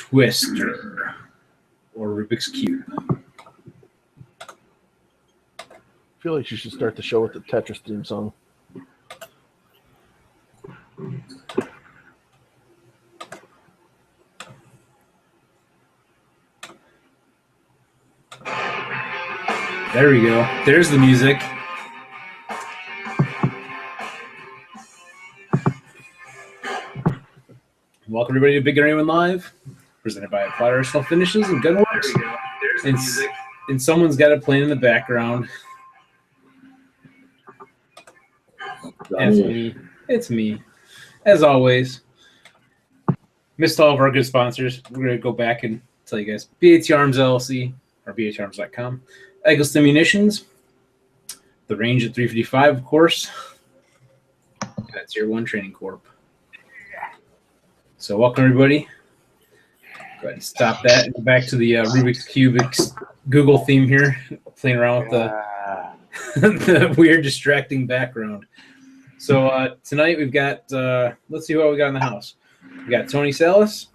Twister or Rubik's Cube. I feel like you should start the show with the Tetris theme song. There we go. There's the music. Welcome everybody to BigGunner81 Live, presented by Applied Arsenal Finishes and Gunworks. There's the music. And someone's got it playing in the background. It's me. As always. Missed all of our good sponsors. We're going to go back and tell you guys. BAT Arms LLC, or BATArms.com. Eggleston Munitions. The range at 355, of course. That's your one training corp. So welcome, everybody. Go ahead and stop that and go back to the Rubik's Cube Google theme here. Playing around with the weird, distracting background. So tonight we've got, let's see what we got in the house. We got Tony Salas.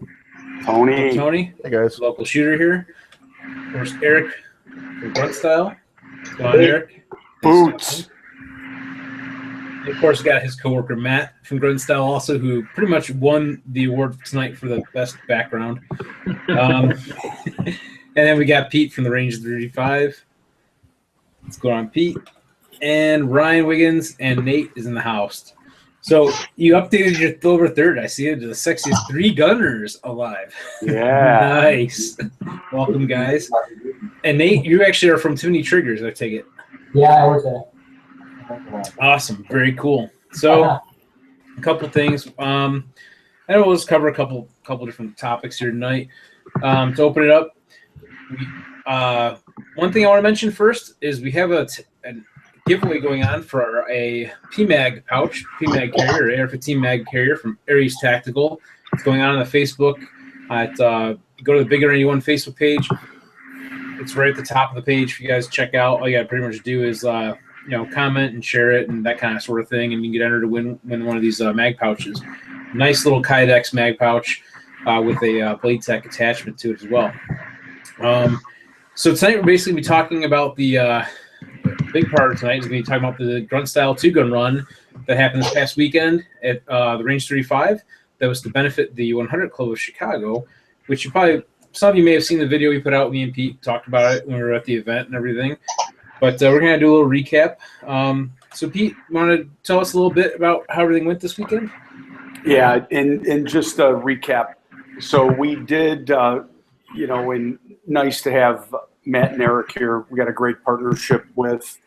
Tony. Hey, guys. Local shooter here. Of course, Eric from Grunt Style. Come on, Eric. Boots. And of course, got his coworker Matt from Grunt Style also, who pretty much won the award tonight for the best background. And then we got Pete from the Range of 35. Let's go on, Pete. And Ryan Wiggins and Nate is in the house. So you updated your Silver Third. I see it to the sexiest 3 gunners alive. Yeah. Nice. Welcome, guys. And Nate, you actually are from Too Triggers, I take it. Yeah, I was there. Awesome. Very cool. So a couple things. I know we'll just cover a couple different topics here tonight. To open it up, one thing I want to mention first is we have a giveaway going on for a PMAG pouch, PMAG carrier, AR-15 mag carrier from Aries Tactical. It's going on the Facebook. Go to the BigGunner81 Facebook page. It's right at the top of the page. If you guys check out, all you got to pretty much do is comment and share it and that kind of sort of thing, and you can get entered to win one of these mag pouches. Nice little Kydex mag pouch with a Blade Tech attachment to it as well. So tonight we're basically talking about the big part of tonight is going to be talking about the Grunt Style 2-gun run that happened this past weekend at the Range 35. That was to benefit the 100 Club of Chicago, which some of you may have seen the video we put out. Me and Pete talked about it when we were at the event and everything. But we're going to do a little recap. So, Pete, you want to tell us a little bit about how everything went this weekend? Yeah, and just a recap. So we did, and nice to have Matt and Eric here. We got a great partnership with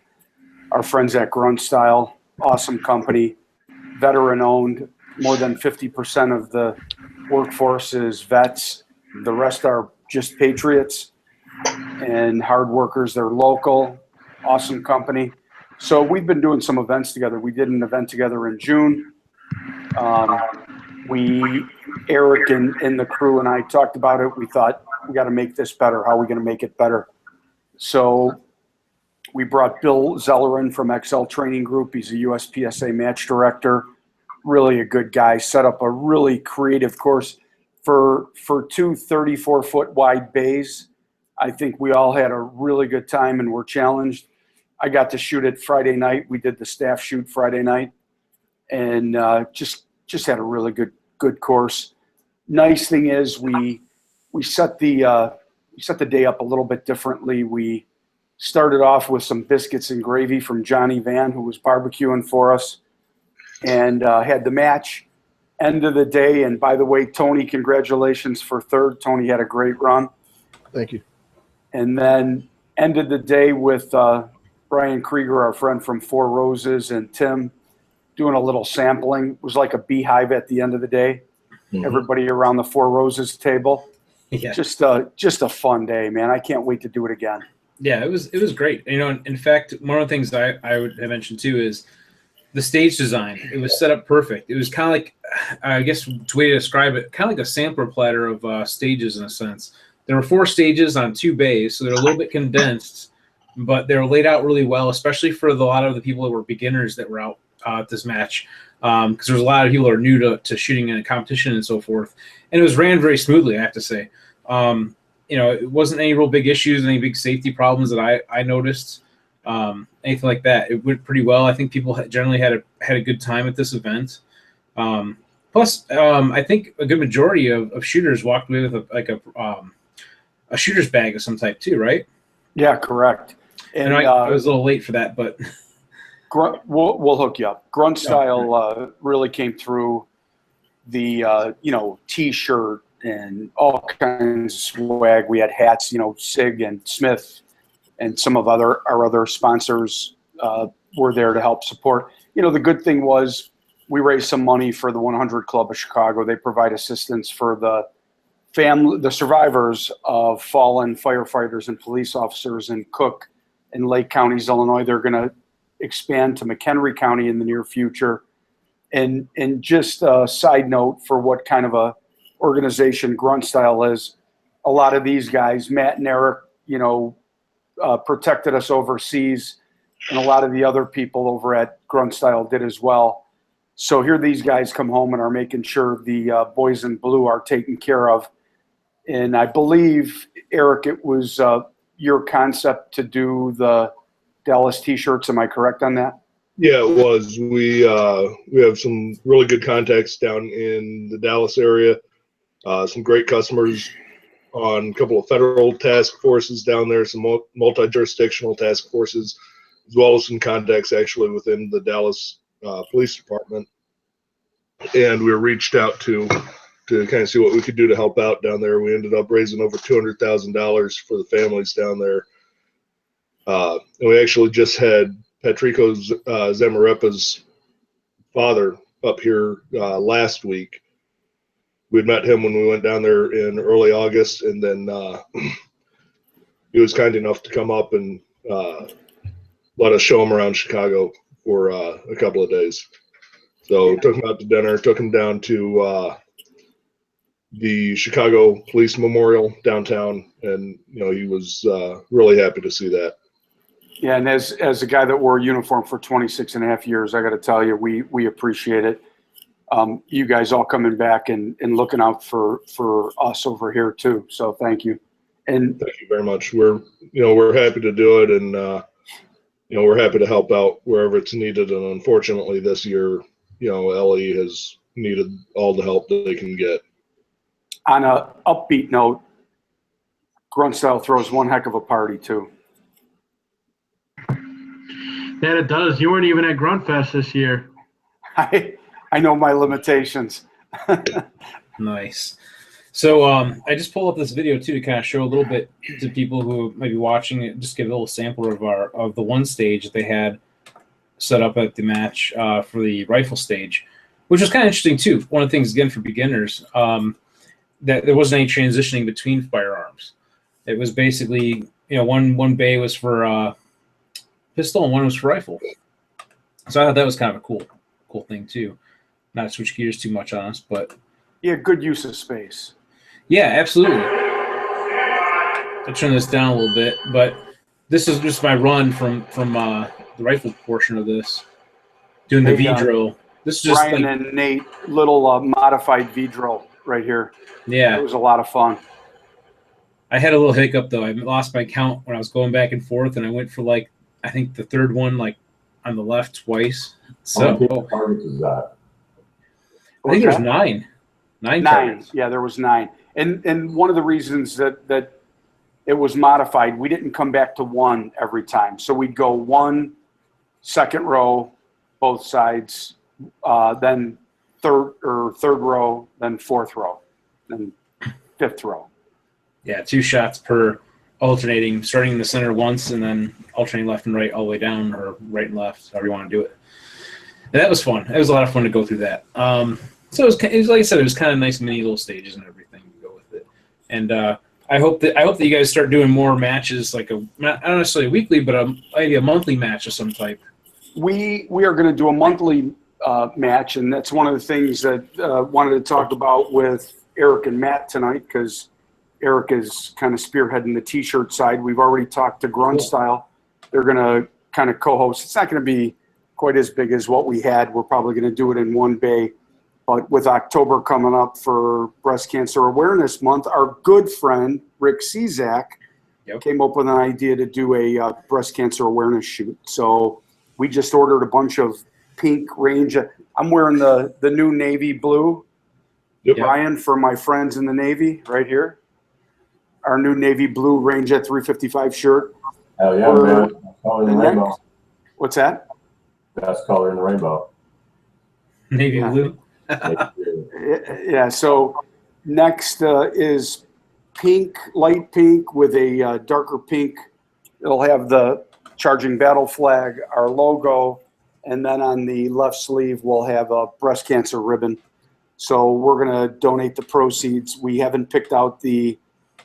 our friends at Grunt Style. Awesome company, veteran-owned. More than 50% of the workforce is vets. The rest are just patriots and hard workers. They're local. Awesome company. So we've been doing some events together. We did an event together in June. Eric and the crew and I talked about it. We thought we got to make this better. How are we going to make it better? So we brought Bill Zeller in from XL Training Group. He's a USPSA match director. Really a good guy. Set up a really creative course for 2 34-foot wide bays. I think we all had a really good time and were challenged. I got to shoot it Friday night. We did the staff shoot Friday night, and just had a really good course. Nice thing is we set the day up a little bit differently. We started off with some biscuits and gravy from Johnny Van, who was barbecuing for us, and had the match. End of the day, and by the way, Tony, congratulations for third. Tony had a great run. Thank you. And then ended the day with Brian Krieger, our friend from Four Roses, and Tim doing a little sampling. It was like a beehive at the end of the day. Mm-hmm. Everybody around the Four Roses table. Yeah. Just a fun day, man. I can't wait to do it again. Yeah, it was great. In fact, one of the things that I would have mentioned too is the stage design. It was set up perfect. It was kind of like, I guess the way to describe it, kind of like a sampler platter of stages in a sense. There were 4 stages on 2 bays, so they're a little bit condensed, but they were laid out really well, especially for a lot of the people that were beginners that were out at this match because there's a lot of people who are new to shooting in a competition and so forth. And it was ran very smoothly, I have to say. It wasn't any real big issues, any big safety problems that I noticed, anything like that. It went pretty well. I think people generally had a good time at this event. Plus, I think a good majority of shooters walked away with a shooter's bag of some type too, right? Yeah, correct. And I was a little late for that, but Grunt, we'll hook you up. Grunt style really came through. The T-shirt and all kinds of swag. We had hats, Sig and Smith and some of our other sponsors were there to help support. The good thing was we raised some money for the 100 Club of Chicago. They provide assistance for the survivors of fallen firefighters and police officers in Cook and Lake Counties, Illinois. They're going to expand to McHenry County in the near future. And just a side note for what kind of a organization Grunt Style is, a lot of these guys, Matt and Eric, protected us overseas, and a lot of the other people over at Grunt Style did as well. So here these guys come home and are making sure the boys in blue are taken care of. And I believe, Eric, it was your concept to do the Dallas T-shirts. Am I correct on that? Yeah, it was. We have some really good contacts down in the Dallas area. Some great customers on a couple of federal task forces down there, some multi-jurisdictional task forces, as well as some contacts actually within the Dallas Police Department. And we were reached out to kind of see what we could do to help out down there. We ended up raising over $200,000 for the families down there. And we actually just had Patrico Zamarepa's father up here last week. We'd met him when we went down there in early August, and then he was kind enough to come up and let us show him around Chicago for a couple of days. So took him out to dinner, took him down to the Chicago Police Memorial downtown, and he was really happy to see that. Yeah, and as a guy that wore a uniform for 26 and a half years, I got to tell you, we appreciate it. You guys all coming back and looking out for us over here too. So thank you. And thank you very much. We're happy to do it, and we're happy to help out wherever it's needed. And unfortunately, this year, LE has needed all the help that they can get. On a upbeat note, Grunt Style throws one heck of a party too. That it does. You weren't even at Grunt Fest this year. I know my limitations. Nice. So I just pulled up this video too to kind of show a little bit to people who might be watching it, just give a little sample of the one stage that they had set up at the match for the rifle stage, which was kind of interesting too. One of the things, again, for beginners, that there wasn't any transitioning between firearms. It was basically, one bay was for pistol and one was for rifle. So I thought that was kind of a cool thing too. Not to switch gears too much on us, but yeah, good use of space. Yeah, absolutely. I'll turn this down a little bit, but this is just my run from the rifle portion of this, doing the V drill. This is just Brian and Nate, little modified V drill right here. Yeah, it was a lot of fun. I had a little hiccup though. I lost my count when I was going back and forth, and I went for I think the third one on the left twice. So how many targets is that? I think there's nine. Nine targets. Yeah, there was 9. And one of the reasons that it was modified, we didn't come back to 1 every time. So we'd go 1, second row, both sides, then third row, then fourth row, then fifth row. Yeah, 2 shots per alternating, starting in the center once and then alternating left and right all the way down, or right and left, however you want to do it. And that was fun. It was a lot of fun to go through that. So it was like I said, it was kind of nice mini little stages and everything to go with it. And I hope that you guys start doing more matches, not necessarily weekly, but maybe a monthly match of some type. We are going to do a monthly match, and that's one of the things that wanted to talk about with Eric and Matt tonight, because Eric is kind of spearheading the T-shirt side. We've already talked to Grunt Style. They're going to kind of co-host. It's not going to be quite as big as what we had. We're probably going to do it in one bay. But with October coming up for Breast Cancer Awareness Month, our good friend, Rick Cizak, came up with an idea to do a breast cancer awareness shoot. So we just ordered a bunch of pink range. I'm wearing the new navy blue. Yep. Ryan, for my friends in the Navy, right here. Our new navy blue Range at 355 shirt. Hell yeah, man. Color in the rainbow. What's that? Best color in the rainbow. Navy blue. Yeah, so next is pink, light pink with a darker pink. It'll have the Charging Battle flag, our logo, and then on the left sleeve we'll have a breast cancer ribbon. So we're going to donate the proceeds. We haven't picked out the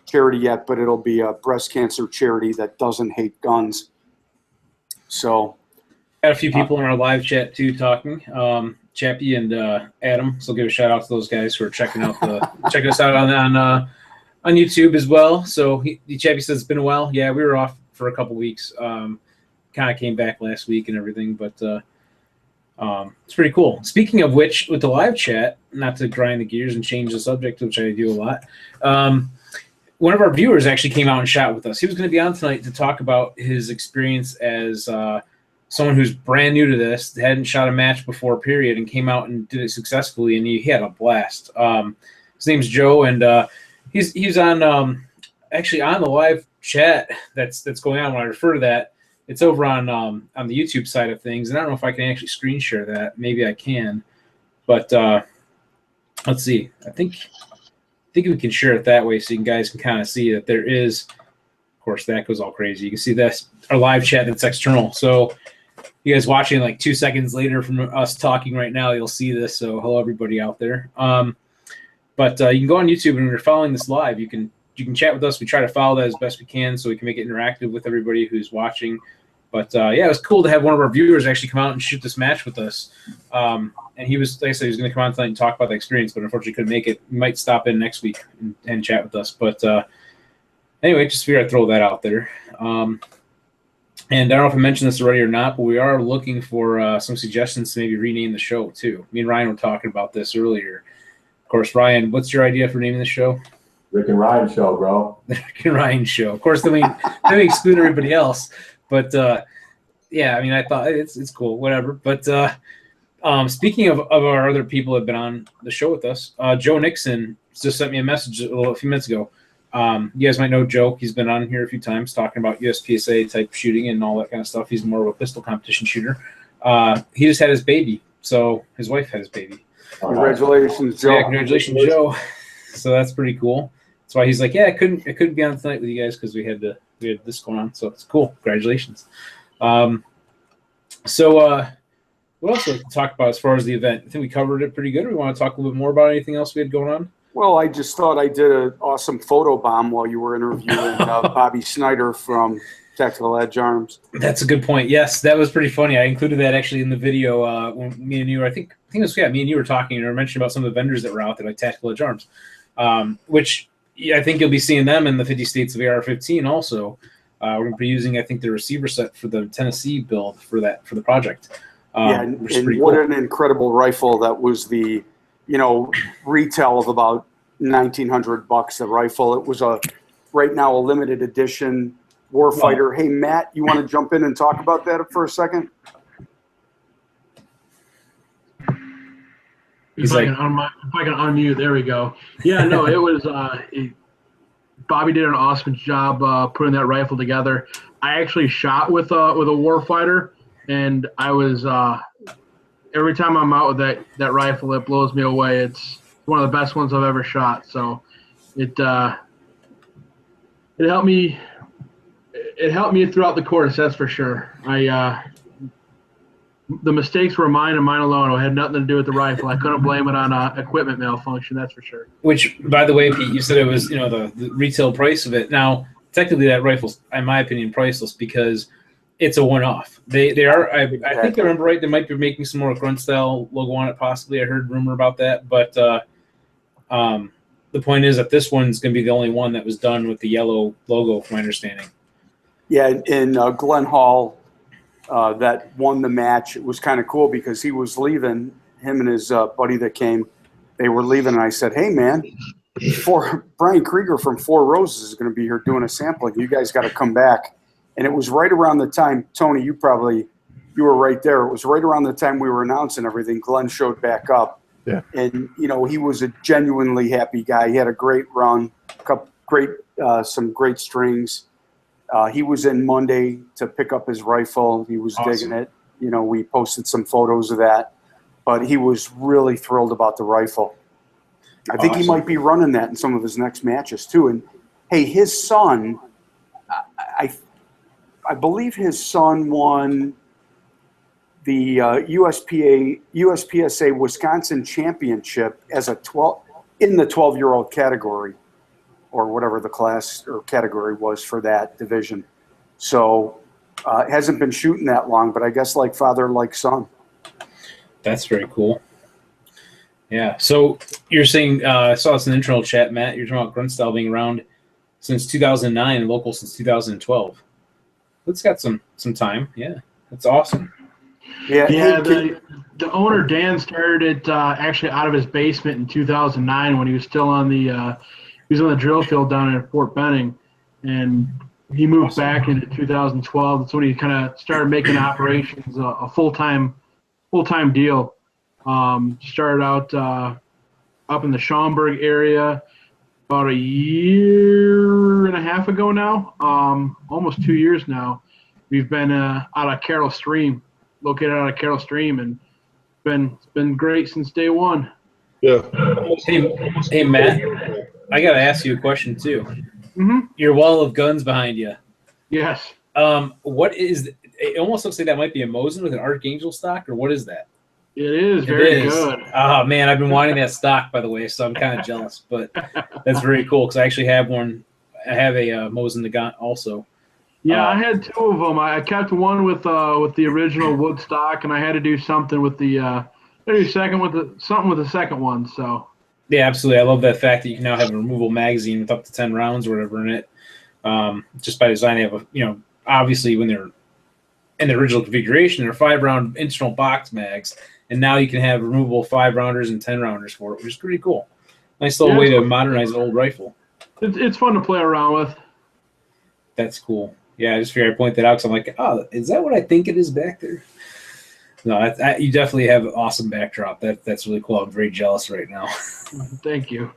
charity yet, but it'll be a breast cancer charity that doesn't hate guns. So got a few people in our live chat too talking. Chappie and Adam. So give a shout out to those guys who are checking us out on YouTube as well. So Chappie says it's been a while. Yeah, we were off for a couple weeks. Kind of came back last week and everything, but it's pretty cool. Speaking of which, with the live chat, not to grind the gears and change the subject, which I do a lot. One of our viewers actually came out and shot with us. He was going to be on tonight to talk about his experience as someone who's brand new to this, hadn't shot a match before, period, and came out and did it successfully, and he had a blast. His name's Joe, and he's on actually on the live chat that's going on. When I refer to that, it's over on the YouTube side of things, and I don't know if I can actually screen share that. Maybe I can, but let's see. I think we can share it that way so you guys can kind of see that there is. Of course, that goes all crazy. You can see that's our live chat that's external. So you guys watching like 2 seconds later from us talking right now, you'll see this. So hello, everybody out there. But you can go on YouTube, and when you're following this live, you can chat with us. We try to follow that as best we can so we can make it interactive with everybody who's watching. But yeah, it was cool to have one of our viewers actually come out and shoot this match with us. And he was, like I said, he was going to come on tonight and talk about the experience, but unfortunately couldn't make it. He might stop in next week and chat with us. But anyway, just figured I'd throw that out there. And I don't know if I mentioned this already or not, but we are looking for some suggestions to maybe rename the show too. Me and Ryan were talking about this earlier. Of course, Ryan, what's your idea for naming the show? Rick and Ryan Show, bro. Rick and Ryan Show. Of course, then we exclude everybody else. But yeah, I mean, I thought it's cool, whatever. But speaking of our other people that have been on the show with us, Joe Nixon just sent me a message a few minutes ago. You guys might know Joe. He's been on here a few times talking about USPSA type shooting and all that kind of stuff. He's more of a pistol competition shooter. He just had his baby, so his wife had his baby. Congratulations, Joe. Yeah, congratulations, Joe. So that's pretty cool. That's why he's like, yeah, I couldn't be on tonight with you guys because we had this going on. So it's cool. Congratulations. So what else would we talk about as far as the event? I think we covered it pretty good. We want to talk a little bit more about anything else we had going on? Well, I just thought I did an awesome photo bomb while you were interviewing Bobby Snyder from Tactical Edge Arms. That's a good point. Yes, that was pretty funny. I included that actually in the video when me and you were, I think it was, me and you were talking and we were mentioning about some of the vendors that were out there, like Tactical Edge Arms, which I think you'll be seeing them in the 50 states of AR-15 also. We're going to be using, I think, the receiver set for the Tennessee build for the project. Yeah, and what an incredible rifle. That was the, retail of about $1,900 a rifle. It was right now a limited edition Warfighter. Hey, Matt, you want to jump in and talk about that for a second? If I can unmute, there we go. Yeah, no, it was Bobby did an awesome job putting that rifle together. I actually shot with a Warfighter, and I was every time I'm out with that rifle, it blows me away. It's one of the best ones I've ever shot. So it helped me. It helped me throughout the course, that's for sure. The mistakes were mine and mine alone. It had nothing to do with the rifle. I couldn't blame it on equipment malfunction, that's for sure. Which, by the way, Pete, you said it was the retail price of it. Now, technically, that rifle's, in my opinion, priceless because it's a one-off. They are. I think I remember right. They might be making some more Grunt style logo on it. Possibly, I heard rumor about that. But the point is that this one's going to be the only one that was done with the yellow logo, from my understanding. Yeah, in Glen Hall, that won the match. It was kind of cool because he was leaving. Him and his buddy that came, they were leaving, and I said, "Hey, man, Brian Krieger from Four Roses is going to be here doing a sampling. You guys got to come back." And it was right around the time, Tony, you were right there. It was right around the time we were announcing everything. Glenn showed back up. Yeah. And, he was a genuinely happy guy. He had a great run, some great strings. He was in Monday to pick up his rifle. He was digging it. We posted some photos of that. But he was really thrilled about the rifle. I think he might be running that in some of his next matches, too. And, hey, his son, I believe his son won the USPSA Wisconsin Championship as in the 12-year-old category, or whatever the class or category was for that division. So hasn't been shooting that long, but I guess like father, like son. That's very cool. Yeah. So you're saying, I saw this in the internal chat, Matt, you're talking about Grunt style being around since 2009 and local since 2012. It's got some time. Yeah. That's awesome. Yeah. The owner, Dan, started it actually out of his basement in 2009 when he was still on the drill field down at Fort Benning. And he moved back into 2012. That's when he kind of started making operations a full-time deal. Started out up in the Schaumburg area about a year and a half ago now, almost 2 years now. We've been out of Carroll Stream, located out of Carroll Stream, and it's been great since day one. Yeah. Hey Matt, I got to ask you a question too. Mm-hmm. Your wall of guns behind you. Yes. What is it? Almost looks like that might be a Mosin with an Archangel stock, or what is that? It is very good. Oh man, I've been wanting that stock, by the way, so I'm kind of jealous. But that's very cool because I actually have one. I have a Mosin Nagant also. Yeah, I had two of them. I kept one with the original wood stock, and I had to do something with the something with the second one. So. Yeah, absolutely. I love that fact that you can now have a removable magazine with up to 10 rounds or whatever in it. Just by design, they have obviously when they're in the original configuration, they're 5-round internal box mags, and now you can have removable 5-rounders and 10-rounders for it, which is pretty cool. Nice little way to modernize an old rifle. It's fun to play around with. That's cool. Yeah, I just figured I'd point that out because I'm like, oh, is that what I think it is back there? No, you definitely have an awesome backdrop. That's really cool. I'm very jealous right now. Thank you.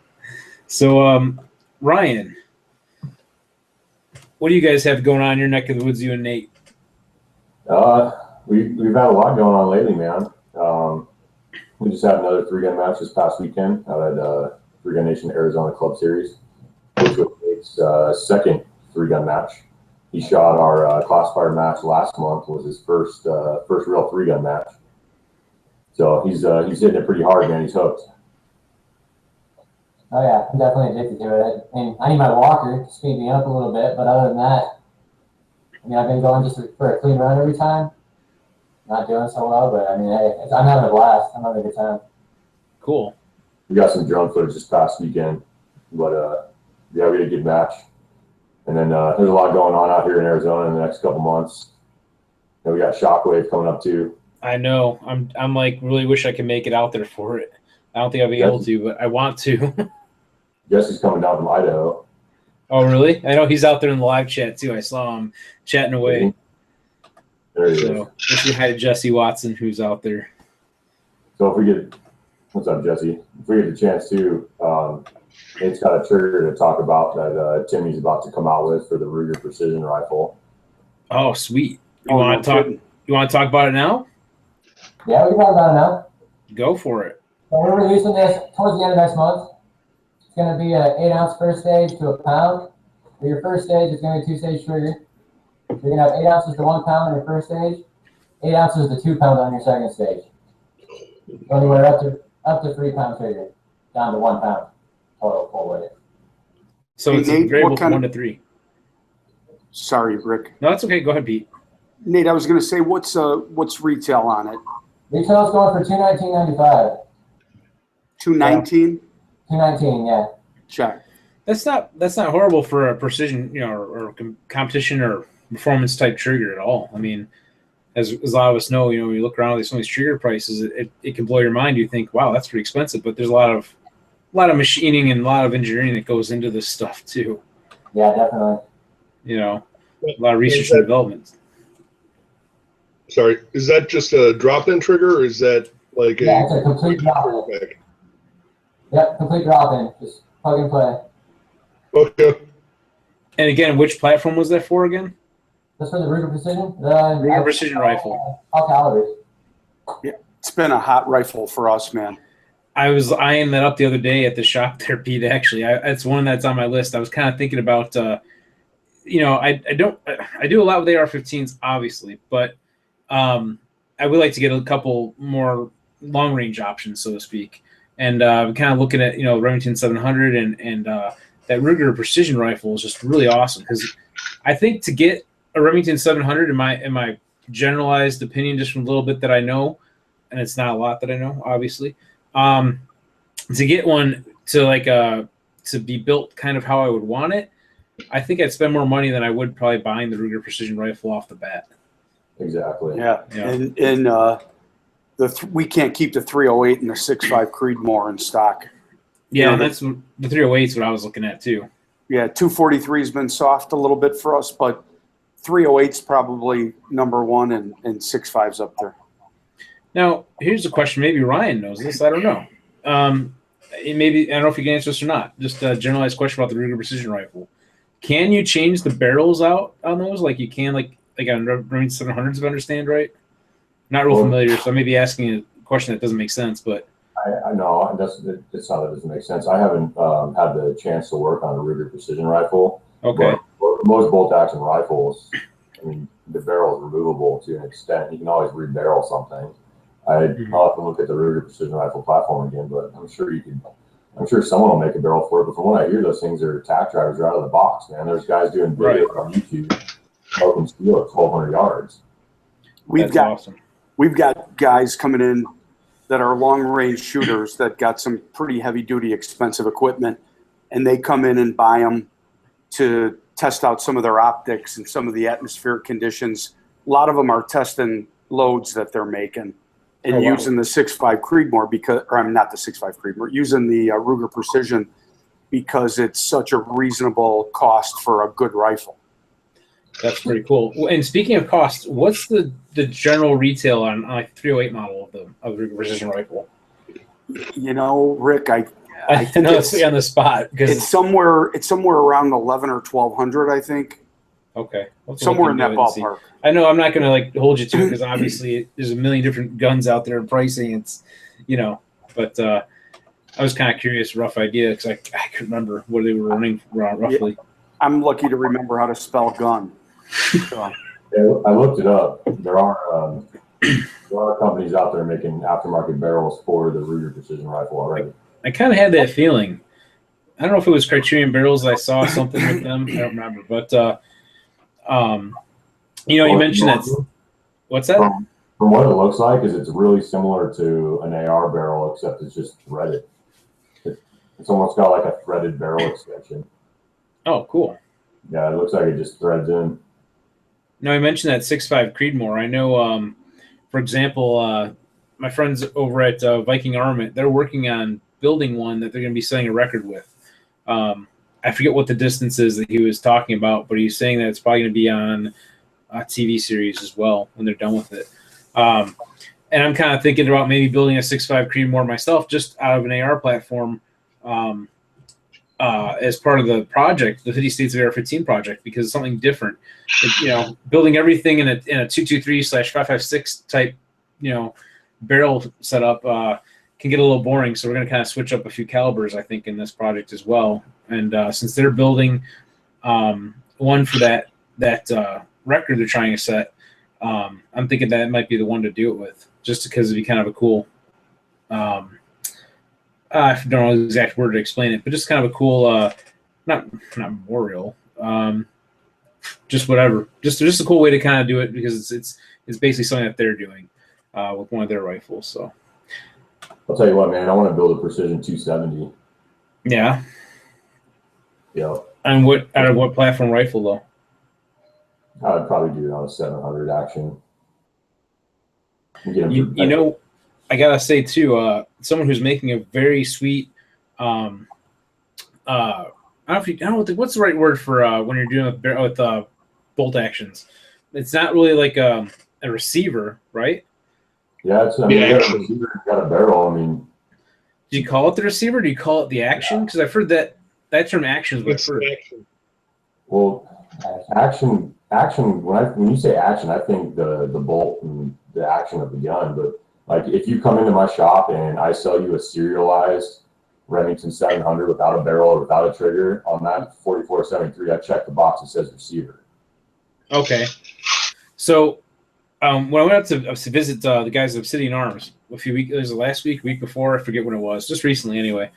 So, Ryan, what do you guys have going on in your neck of the woods, you and Nate? We've had a lot going on lately, man. We just had another 3-gun match this past weekend out at 3-Gun Nation Arizona Club Series, which was Nate's second 3-gun match. He shot our classifier match last month. Was his first real 3-gun match. So he's hitting it pretty hard, man. He's hooked. Oh yeah, I'm definitely addicted to it. I mean, I need my walker to speed me up a little bit, but other than that, I mean, I've been going just for a clean run every time. Not doing so well, but I mean, hey, I'm having a blast. I'm having a good time. Cool. We got some drone footage this past weekend, but yeah, we had a good match. And then there's a lot going on out here in Arizona in the next couple months. And we got Shockwave coming up too. I know. I'm like really wish I could make it out there for it. I don't think I'll be able to, but I want to. Jesse's coming down from Idaho. Oh, really? I know he's out there in the live chat too. I saw him chatting away. There he is. We'll say hi to Jesse Watson, who's out there. So if we get, what's up, Jesse? If we get the chance to, Nate's got a trigger to talk about that Timmy's about to come out with for the Ruger Precision Rifle. Oh, sweet. You want to talk? You want to talk about it now? Yeah, we can talk about it now. Go for it. So we're releasing this towards the end of next month. It's going to be an 8-ounce first stage to a pound. For your first stage, it's going to be a 2-stage trigger. So you're going to have 8 ounces to 1 pound on your first stage, 8 ounces to 2 pounds on your second stage. Anywhere up to 3 pound trigger, down to 1 pound total full weight. So hey, it's Nate, variable from 1 to 3. Sorry, Rick. No, that's okay. Go ahead, Pete. Nate, I was going to say, what's retail on it? Retail's going for $219.95. $219? $219, yeah. Check. That's not horrible for a precision, or competition or performance type trigger at all. I mean, as a lot of us know, when you look around at some of these trigger prices, it can blow your mind. You think, wow, that's pretty expensive, but there's a lot of machining and a lot of engineering that goes into this stuff too. Yeah, definitely. A lot of research and development. Sorry, is that just a drop-in trigger, or is that like it's a complete drop-in. Yep, complete drop-in. Just plug and play. Okay. And again, which platform was that for again? That's for the Ruger Precision. Ruger Precision rifle. All calibers. Yeah, it's been a hot rifle for us, man. I was eyeing that up the other day at the shop there, Pete. Actually, it's one that's on my list. I was kind of thinking about, I do a lot with AR-15s, obviously, but I would like to get a couple more long range options, so to speak. And kind of looking at Remington 700 and that Ruger Precision rifle is just really awesome, because I think to get a Remington 700 in my generalized opinion, just from a little bit that I know, and it's not a lot that I know, obviously, to get one to to be built kind of how I would want it, I think I'd spend more money than I would probably buying the Ruger Precision rifle off the bat. Exactly. Yeah. And we can't keep the 308 and the 6.5 Creedmoor in stock. Yeah, that's the 308 is what I was looking at too. Yeah, 243 has been soft a little bit for us, but 308's probably number one, and 6.5's up there. Now, here's a question. Maybe Ryan knows this. I don't know. Maybe I don't know if you can answer this or not. Just a generalized question about the Ruger Precision rifle. Can you change the barrels out on those like you can like on Remington 700s, if I understand right? Not real familiar, so I may be asking a question that doesn't make sense, but I know it's not that it doesn't make sense. I haven't had the chance to work on a Ruger Precision rifle. Okay. But most bolt-action rifles, I mean, the barrel is removable to an extent. You can always re-barrel something. I'll have to look at the Ruger Precision rifle platform again, but I'm sure someone will make a barrel for it. But from what I hear, those things are tack drivers right out of the box, man. There's guys doing videos on YouTube, open steel at 1,200 yards. We've got guys coming in that are long-range shooters that got some pretty heavy-duty, expensive equipment, and they come in and buy them to test out some of their optics and some of the atmospheric conditions. A lot of them are testing loads that they're making and using the 6.5 Creedmoor not the 6.5 Creedmoor, using the Ruger Precision because it's such a reasonable cost for a good rifle. That's pretty cool. And speaking of cost, what's the general retail on like 308 model of the Ruger Precision rifle? Rick, I know it's on the spot because it's somewhere around 1,100 or 1,200, I think. Okay, somewhere in that ballpark. I know I'm not going to hold you to it because obviously there's a million different guns out there and pricing. It's but I was kind of curious, rough idea, because I couldn't remember what they were running roughly. Yeah, I'm lucky to remember how to spell gun. So. Yeah, I looked it up. There are companies out there making aftermarket barrels for the Ruger Precision rifle already. I kind of had that feeling. I don't know if it was Criterion Barrels. I saw something with them. I don't remember, but you mentioned that. What's that? From what it looks like, is it's really similar to an AR barrel, except it's just threaded. It's almost got like a threaded barrel extension. Oh, cool. Yeah, it looks like it just threads in. No, I mentioned that 6.5 Creedmoor. I know, for example, my friends over at Viking Armament, they're working on building one that they're going to be setting a record with. I forget what the distance is that he was talking about, but he's saying that it's probably going to be on a TV series as well when they're done with it. And I'm kind of thinking about maybe building a 6.5 Creedmoor myself, just out of an AR platform, as part of the project, the 50 States of AR-15 project, because it's something different. Building everything in a 223/556 type, barrel setup can get a little boring. So we're going to kind of switch up a few calibers, I think, in this project as well. And since they're building one for that record they're trying to set, I'm thinking that might be the one to do it with, just because it'd be kind of a cool. I don't know the exact word to explain it, but just kind of a cool, not memorial, just whatever, just a cool way to kind of do it, because it's basically something that they're doing with one of their rifles. So I'll tell you what, man, I want to build a Precision 270. Yeah. Yeah. And out of what platform rifle though? I would probably do it on a 700 action. You know, I gotta say too, someone who's making a very sweet, I don't know what's the right word for when you're doing with bolt actions. It's not really like a receiver, right? Yeah, I mean, you got a receiver, you got a barrel. I mean, do you call it the receiver? Or do you call it the action? Because I've heard that term action is what I've heard. Action. Well, action. When you say action, I think the bolt and the action of the gun. But like, if you come into my shop and I sell you a serialized Remington 700 without a barrel or without a trigger, on that 4473, I check the box that says receiver. Okay. So when I went out to visit the guys at Obsidian Arms a few weeks, it was last week before, I forget when it was, just recently anyway.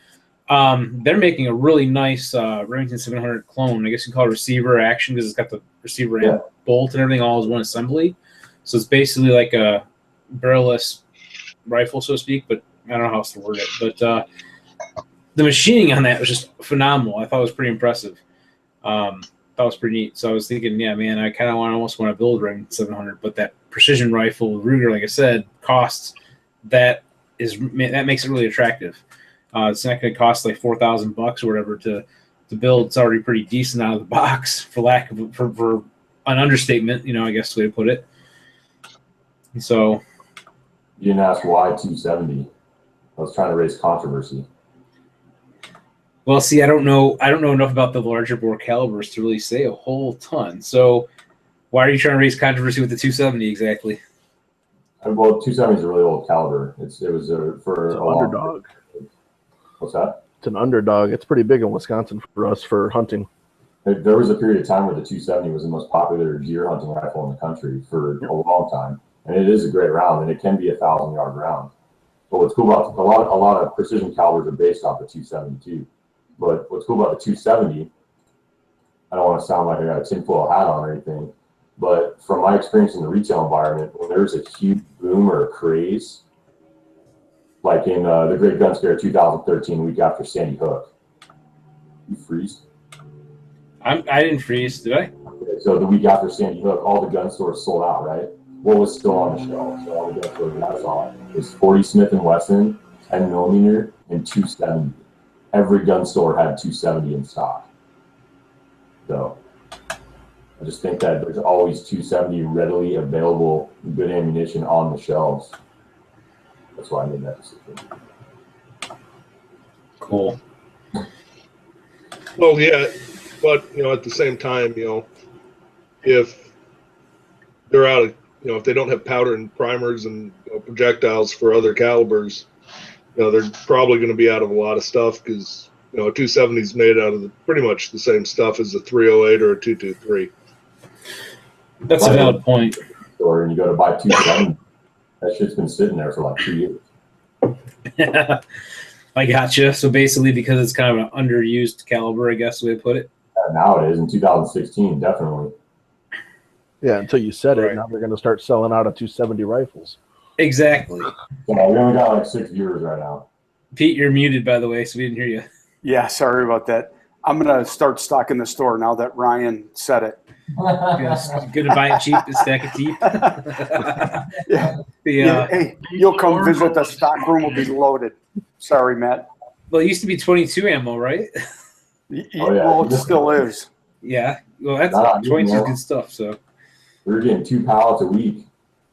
They're making a really nice Remington 700 clone. I guess you call it receiver action because it's got the receiver and bolt and everything all as one assembly. So it's basically like a barrel-less rifle, so to speak, but I don't know how else to word it. But the machining on that was just phenomenal. I thought it was pretty impressive. That was pretty neat. So I was thinking, yeah, man, I kind of almost want to build Remington 700, but that precision rifle Ruger, like I said, costs that makes it really attractive. It's not going to cost like $4,000 or whatever to build. It's already pretty decent out of the box, for an understatement, I guess the way to put it. So you didn't ask why 270. I was trying to raise controversy. Well, see, I don't know enough about the larger bore calibers to really say a whole ton. So why are you trying to raise controversy with the 270 exactly? Well, 270 is a really old caliber. It was for an underdog. What's that? It's an underdog. It's pretty big in Wisconsin for us for hunting. There was a period of time where the 270 was the most popular deer hunting rifle in the country for a long time, and it is a great round, and it can be a 1,000-yard round. But what's cool about a lot of precision calibers are based off the 272. But what's cool about the 270, I don't want to sound like I got a tinfoil hat on or anything, but from my experience in the retail environment, when there's a huge boom or a craze, like in the Great Gun Scare 2013, week after Sandy Hook. You freeze? I didn't freeze, did I? Okay, so the week after Sandy Hook, all the gun stores sold out, right? What was still on the shelf? So all the gun stores that I saw was 40 Smith & Wesson, 10 millimeter, and 270. Every gun store had 270 in stock. So I just think that there's always 270 readily available good ammunition on the shelves. That's why I made that decision. Cool. Well, yeah, but at the same time, if they're out of, if they don't have powder and primers and projectiles for other calibers, they're probably going to be out of a lot of stuff because a 270 is made out of pretty much the same stuff as a 308 or a 223. That's a valid point. Or you go to buy 270, that shit's been sitting there for like 2 years. I gotcha. So basically, because it's kind of an underused caliber, I guess the way to put it. Now it is in 2016, definitely. Yeah, until you said it, now they're going to start selling out of 270 rifles. Exactly. So we only got like 6 viewers right now. Pete, you're muted, by the way, so we didn't hear you. Yeah, sorry about that. I'm going to start stocking the store now that Ryan said it. Good to buy it cheap and stack it deep. Hey, you'll come visit. The stock room will be loaded. Sorry, Matt. Well, it used to be 22 ammo, right? Well, it still is. Yeah. Well, that's 22 is good stuff. So we were getting 2 pallets a week.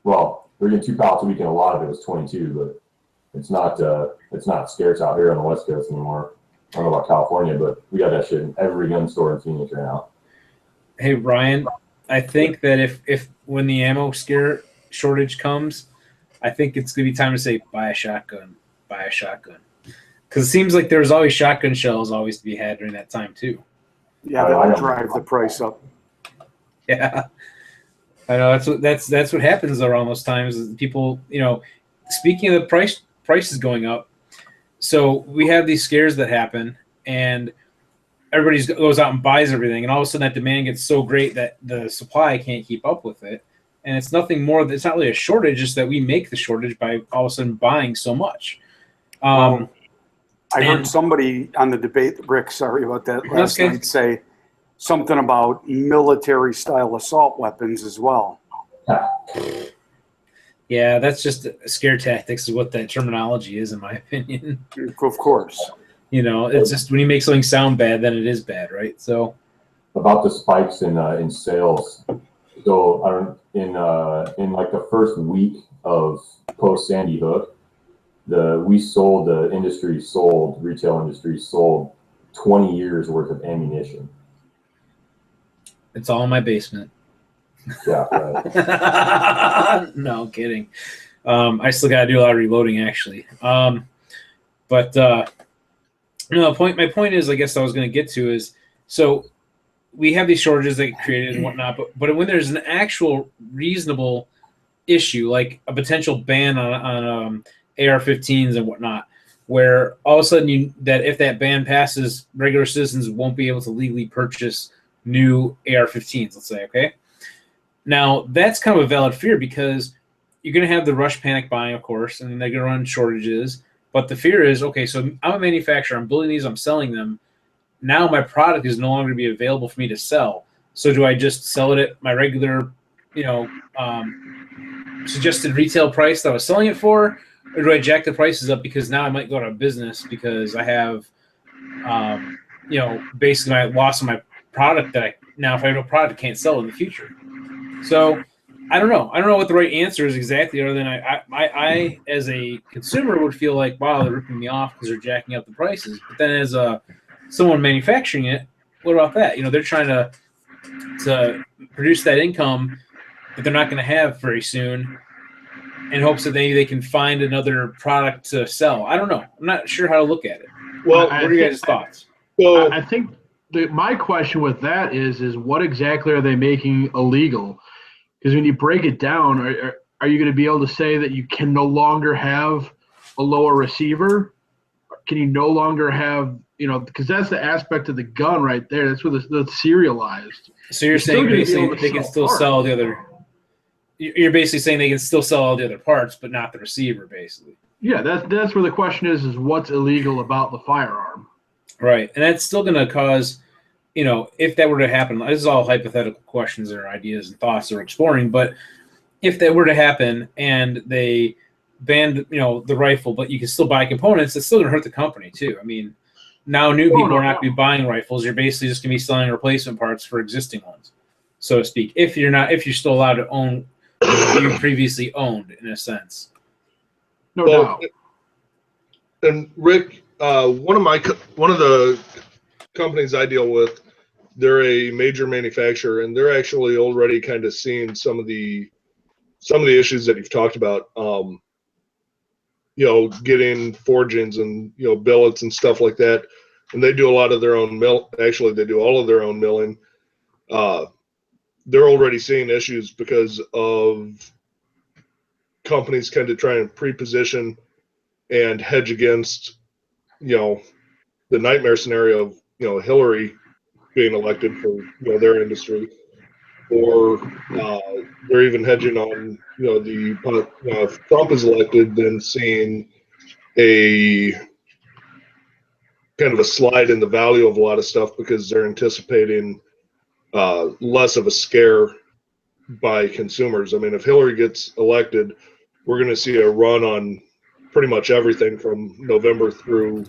Well, we were getting 2 pallets a week, and a lot of it was 22. But it's not scarce out here on the West Coast anymore. I don't know about California, but we got that shit in every gun store in Phoenix right now. Hey, Ryan, I think that if when the ammo scare shortage comes, I think it's going to be time to say, buy a shotgun. Because it seems like there's always shotgun shells always to be had during that time, too. Yeah, that'll drive the price up. Yeah. I know that's what happens around those times. Is people, speaking of the prices going up, so we have these scares that happen, and everybody goes out and buys everything, and all of a sudden that demand gets so great that the supply can't keep up with it. And it's nothing more. It's not really a shortage; it's that we make the shortage by all of a sudden buying so much. I heard somebody on the debate, Rick, sorry about that, last night say something about military-style assault weapons as well. Yeah, that's just scare tactics is what that terminology is, in my opinion. Of course. You know, it's just when you make something sound bad, then it is bad, right? So About the spikes in sales. So in like the first week of post Sandy Hook, retail industry sold 20 years worth of ammunition. it's all in my basement. Yeah, right. No, I'm kidding. I still got to do a lot of reloading, actually. But no, my point is, I guess I was going to get to is, so we have these shortages that get created and whatnot, but when there's an actual reasonable issue, like a potential ban on AR-15s and whatnot, where all of a sudden if that ban passes, regular citizens won't be able to legally purchase new AR-15s, let's say, okay? Now, that's kind of a valid fear because you're going to have the rush panic buying, of course, and they're going to run shortages. But the fear is, okay, so I'm a manufacturer. I'm building these. I'm selling them. Now my product is no longer going to be available for me to sell. So do I just sell it at my regular, suggested retail price that I was selling it for? Or do I jack the prices up because now I might go out of business because I have, basically my loss of my product that if I have no product, I can't sell in the future. So I don't know. I don't know what the right answer is exactly, other than I as a consumer would feel like, wow, they're ripping me off because they're jacking up the prices. But then as someone manufacturing it, what about that? They're trying to produce that income that they're not going to have very soon in hopes that maybe they can find another product to sell. I don't know. I'm not sure how to look at it. Well, what are your guys' thoughts? So I think my question with that is what exactly are they making illegal? Because when you break it down, are you going to be able to say that you can no longer have a lower receiver? Can you no longer have, because that's the aspect of the gun right there. That's where that's serialized. So you're saying basically they can still sell the other. You're basically saying they can still sell all the other parts, but not the receiver, basically. Yeah, that's where the question is what's illegal about the firearm? Right, and that's still going to cause, if that were to happen, this is all hypothetical questions or ideas and thoughts that we're exploring, but if that were to happen and they banned, the rifle, but you can still buy components, it's still going to hurt the company too. I mean, now new people are not going to be buying rifles. You're basically just going to be selling replacement parts for existing ones, so to speak. If you're still allowed to own what you previously owned, in a sense. No doubt. And Rick, one of the companies I deal with, they're a major manufacturer, and they're actually already kind of seeing some of the issues that you've talked about. Getting forgings and billets and stuff like that, and they do a lot of their own mill. Actually, they do all of their own milling. They're already seeing issues because of companies kind of trying to pre-position and hedge against, the nightmare scenario of, Hillary being elected for, their industry, or they're even hedging on, if Trump is elected, then seeing a kind of a slide in the value of a lot of stuff because they're anticipating less of a scare by consumers. I mean, if Hillary gets elected, we're going to see a run on pretty much everything from November through,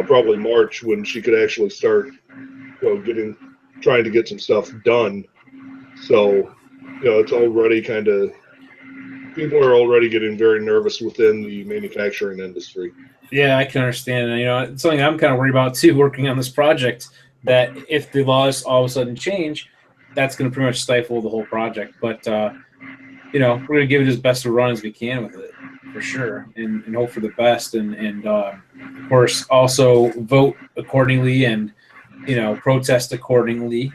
probably March, when she could actually start, trying to get some stuff done. So, it's already people are already getting very nervous within the manufacturing industry. Yeah, I can understand. It's something I'm kind of worried about too, working on this project, that if the laws all of a sudden change, that's going to pretty much stifle the whole project. But, we're going to give it as best a run as we can with it, for sure, and hope for the best. And of course, also vote accordingly and, protest accordingly,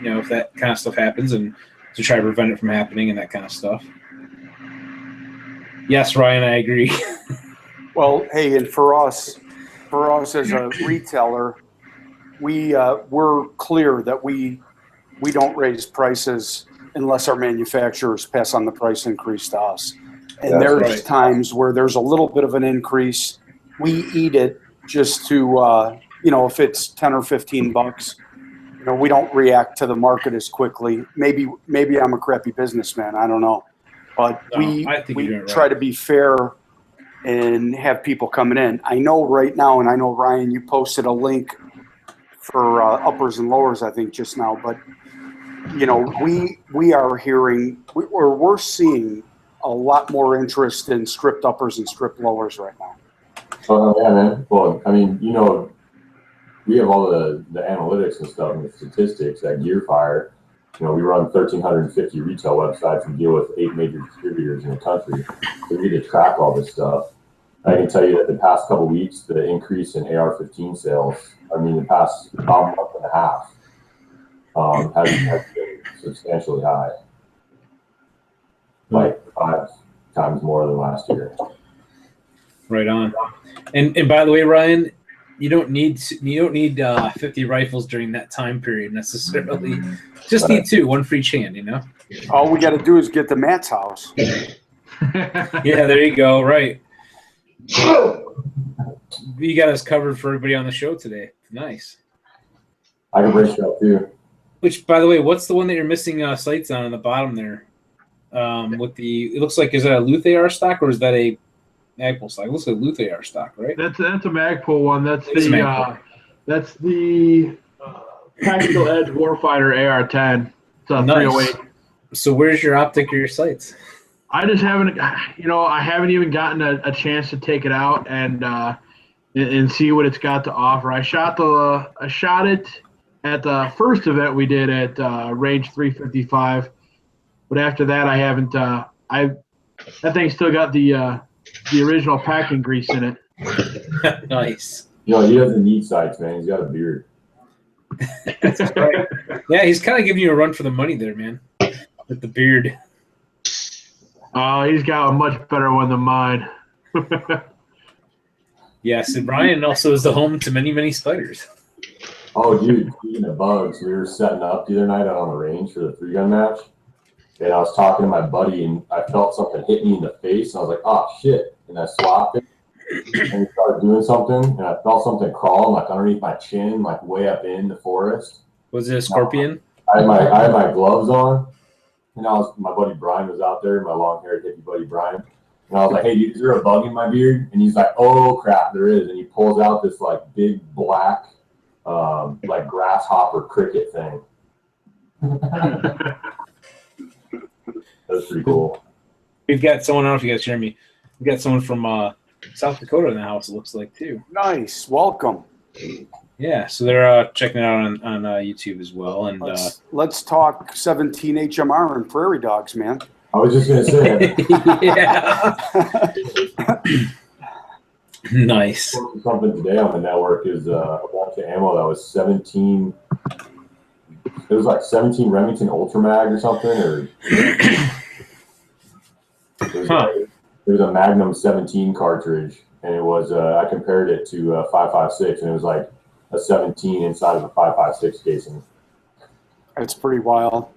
if that kind of stuff happens, and to try to prevent it from happening and that kind of stuff. Yes, Ryan, I agree. Well, hey, and for us as a retailer, we're clear that we don't raise prices unless our manufacturers pass on the price increase to us. And there's times where there's a little bit of an increase. We eat it just to, if it's 10 or 15 bucks, we don't react to the market as quickly. Maybe I'm a crappy businessman. I don't know. But No, I think we you're doing it try right. to be fair and have people coming in. I know right now, and I know, Ryan, you posted a link for uppers and lowers, I think, just now. But, you know, we are hearing, we're seeing a lot more interest in stripped uppers and stripped lowers right now. Oh, yeah, man. Well, I mean, you know, we have all the analytics and stuff and the statistics at Gearfire. You know, we run 1,350 retail websites and deal with 8 major distributors in the country. So we need to track all this stuff. I can tell you that the past couple of weeks, the increase in AR-15 sales, I mean, the past about month and a half, has been substantially high. Like 5 times more than last year. Right on. And by the way, Ryan, you don't need 50 rifles during that time period necessarily. Just need 2, one for each hand, you know? All we got to do is get to Matt's house. Yeah, there you go. Right. You got us covered for everybody on the show today. Nice. I can break it up too. Which, by the way, what's the one that you're missing sights on the bottom there? With the, it looks like, is that a Luth AR stock or is that a Magpul stock? It looks like a Luth AR stock, right? That's a Magpul one. That's It's a Magpul. That's the Tactical Edge Warfighter AR-10. It's a Nice. 308. So where's your optic or your sights? I just haven't, I haven't even gotten a chance to take it out and see what it's got to offer. I shot it at the first event we did at range 355, but after that I haven't. That thing still got the original packing grease in it. Nice. You know, he doesn't need sights, man. He's got a beard. That's right. Yeah, he's kind of giving you a run for the money there, man, with the beard. He's got a much better one than mine. Yes, and Brian also is the home to many, many spiders. Oh, dude, speaking of bugs, we were setting up the other night out on the range for the 3-gun match, and I was talking to my buddy, and I felt something hit me in the face, and I was like, oh, shit, and I swapped it, and we started doing something, and I felt something crawling, like, underneath my chin, like, way up in the forest. Was it a scorpion? I had my gloves on, and my buddy Brian was out there, my long-haired hippie buddy Brian, and I was like, hey, dude, is there a bug in my beard? And he's like, oh, crap, there is, and he pulls out this, like, big black, like, grasshopper cricket thing. That's pretty cool. We've got someone, I don't know if you guys hear me, we've got someone from South Dakota in the house, it looks like, too. Nice. Welcome. Yeah, so they're checking it out on YouTube as well. And Let's talk 17 HMR and prairie dogs, man. I was just going to say. yeah. Nice. Something today on the network is a bunch of ammo that was 17. It was like 17 Remington Ultra Mag or something, or it was a Magnum 17 cartridge, and it was I compared it to a 5.56, and it was like a 17 inside of a 5.56 casing. That's pretty wild.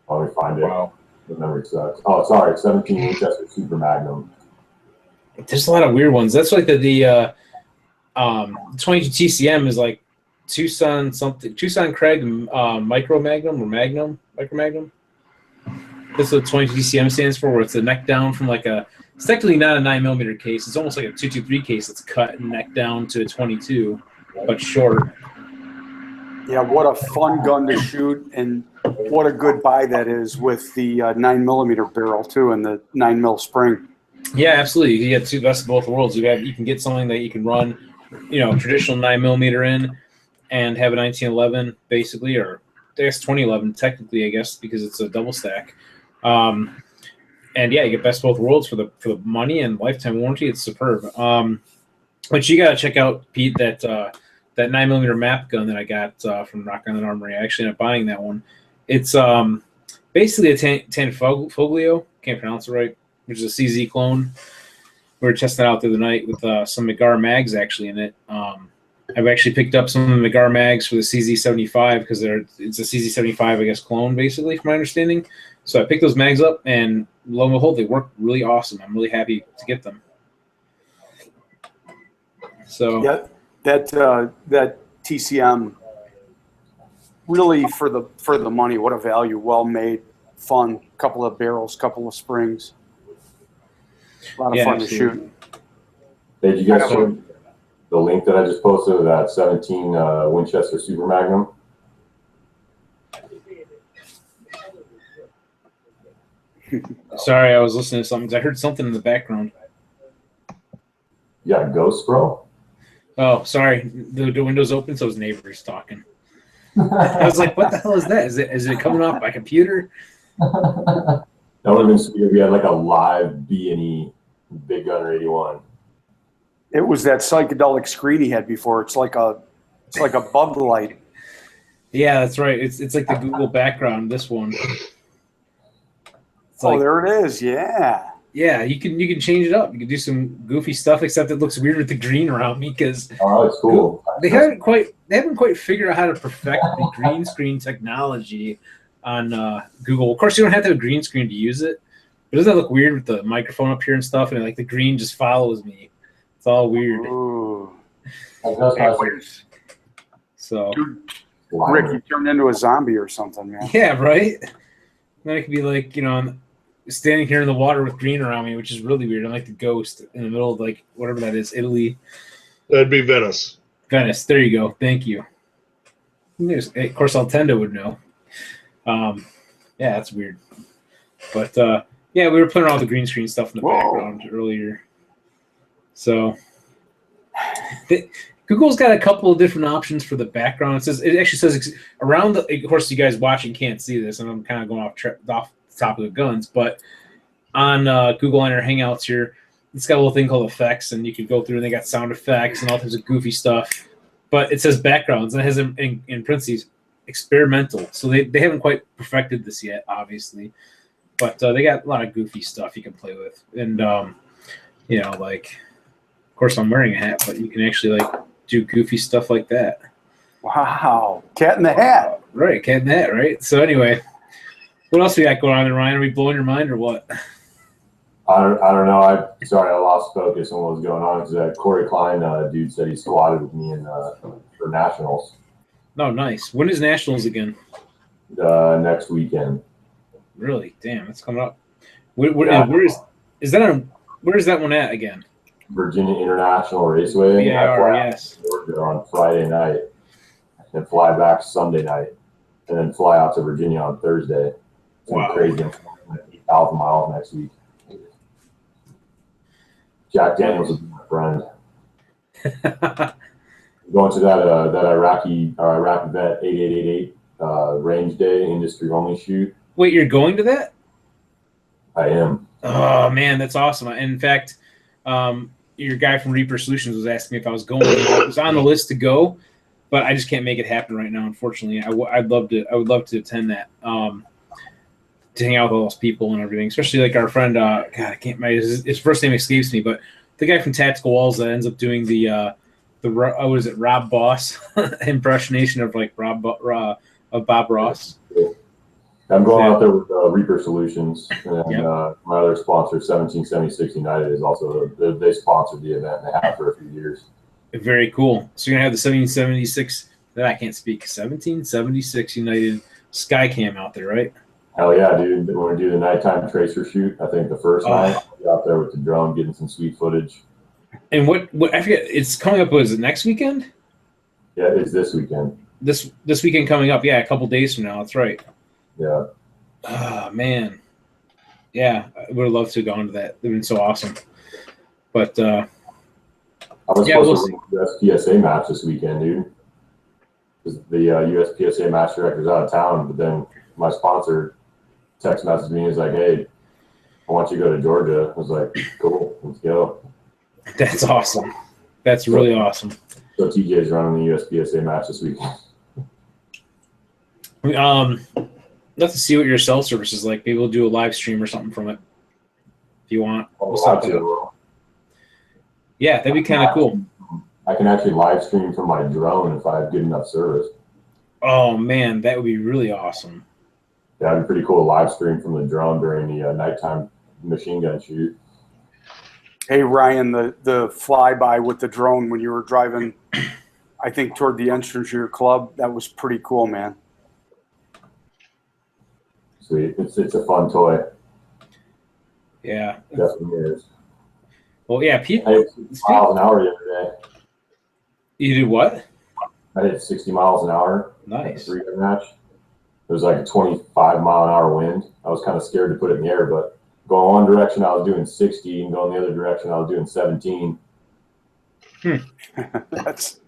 Let me find it. Wow. The memory sucks. Oh, sorry, 17 Winchester Super Magnum. There's a lot of weird ones. That's like the 22 TCM is like Tucson Craig Micro Magnum or Magnum Micro Magnum. That's what 22 TCM stands for, where it's a neck down from like it's technically not a 9mm case. It's almost like a 223 case that's cut and neck down to a 22, but short. Yeah, what a fun gun to shoot, and what a good buy that is with the 9mm barrel too, and the 9mm spring. Yeah, absolutely. You get two best of both worlds. You can get something that you can run, traditional 9mm in, and have a 1911 basically, or I guess 2011 technically, I guess, because it's a double stack. And yeah, you get best of both worlds for the money and lifetime warranty. It's superb. But you got to check out, Pete, that 9mm map gun that I got from Rock Island Armory. I actually ended up buying that one. It's basically a Tanfoglio, can't pronounce it right, which is a CZ clone. We were testing it out the other night with some McGar mags actually in it. I've actually picked up some of the McGar mags for the CZ75 because it's a CZ75, I guess, clone basically, from my understanding. So I picked those mags up, and lo and behold, they work really awesome. I'm really happy to get them. So yeah, that TCM really for the money, what a value, well made. fun. Couple of barrels, couple of springs. A lot of fun to shoot. Hey, did you guys see the link that I just posted of that 17 Winchester Super Magnum? Sorry, I was listening to something because I heard something in the background. You got ghosts, bro? Oh, sorry. The window's open, so his neighbor's talking. I was like, what the hell is that? Is it coming off my computer? That would have been sweet if we had like a live B&E BigGunner81. It was that psychedelic screen he had before. It's like a bug light. Yeah, that's right. It's like the Google background. This one. It's like, there it is. Yeah. Yeah, you can change it up. You can do some goofy stuff, except it looks weird with the green around me because it's cool. They haven't quite figured out how to perfect the green screen technology on Google. Of course, you don't have to have a green screen to use it. But doesn't that look weird with the microphone up here and stuff? And like the green just follows me. It's all weird. Ooh. So, dude, Rick, you turned into a zombie or something, man. Yeah, right. Then it could be like, I'm standing here in the water with green around me, which is really weird. I'm like the ghost in the middle of like whatever that is, Italy. That'd be Venice. Venice. There you go. Thank you. Of course, Altendo would know. Yeah, that's weird. But yeah, we were playing around with the green screen stuff in the background earlier. So Google's got a couple of different options for the background. It actually says around the. Of course, you guys watching can't see this, and I'm kind of going off the top of the guns. But on Google on our Hangouts here, it's got a little thing called effects, and you can go through and they got sound effects and all kinds of goofy stuff. But it says backgrounds, and it has in parentheses experimental. So they haven't quite perfected this yet, obviously. But they got a lot of goofy stuff you can play with, and like, of course I'm wearing a hat, but you can actually like do goofy stuff like that. Wow, cat in the hat. Right, cat in the hat, right? So anyway, what else we got going on there, Ryan? Are we blowing your mind or what? I don't know. I lost focus on what was going on because Corey Klein, dude, said he squatted with me for nationals. Oh, nice. When is nationals again? Next weekend. Really? Damn, it's coming up. Where is that one at again? Virginia International Raceway. Yes. On Friday night, and fly back Sunday night, and then fly out to Virginia on Thursday. It's crazy. 8,000 miles next week. Jack Daniels is my friend. Going to that Iraqi vet 8888 range day industry only shoot. Wait, you're going to that? I am. Oh man, that's awesome. In fact, your guy from Reaper Solutions was asking me if I was going. I was on the list to go, but I just can't make it happen right now. Unfortunately, I would love to attend that. To hang out with all those people and everything, especially like our friend. God, I can't. His first name escapes me, but the guy from Tactical Walls that ends up doing the what is it, Rob Boss impersonation of like of Bob Ross. I'm going out there with Reaper Solutions, and my other sponsor, 1776 United, is also they sponsored the event and they have for a few years. Very cool. So you're gonna have the 1776. I can't speak. 1776 United Skycam out there, right? Hell yeah, dude! When we do the nighttime tracer shoot, I think the first night I'll be out there with the drone, getting some sweet footage. And what I forget, it's coming up. Was it next weekend? Yeah, it's this weekend. This weekend coming up. Yeah, a couple days from now. That's right. Yeah. Oh man. Yeah, I would have loved to have gone to that. It'd been so awesome. But I was supposed to run the USPSA match this weekend, dude. Because the USPSA match director's out of town, but then my sponsor text messaged me and was like, "Hey, I want you to go to Georgia." I was like, "Cool, let's go." That's awesome. That's really awesome. So TJ's running the USPSA match this weekend. Let's see what your cell service is like. Maybe we'll do a live stream or something from it if you want. Yeah, that'd be kind of cool. I can actually live stream from my drone if I have good enough service. Oh man, that would be really awesome. Yeah, it'd be pretty cool to live stream from the drone during the nighttime machine gun shoot. Hey Ryan, the flyby with the drone when you were driving, I think toward the entrance of your club, that was pretty cool, man. sweet. It's a fun toy. Yeah. Definitely is. Well, yeah. I hit 60 miles an hour the other day. You did what? I hit 60 miles an hour. Nice. In a 3-gun match. It was like a 25-mile-an-hour wind. I was kind of scared to put it in the air, but going one direction, I was doing 60, and going the other direction, I was doing 17. That's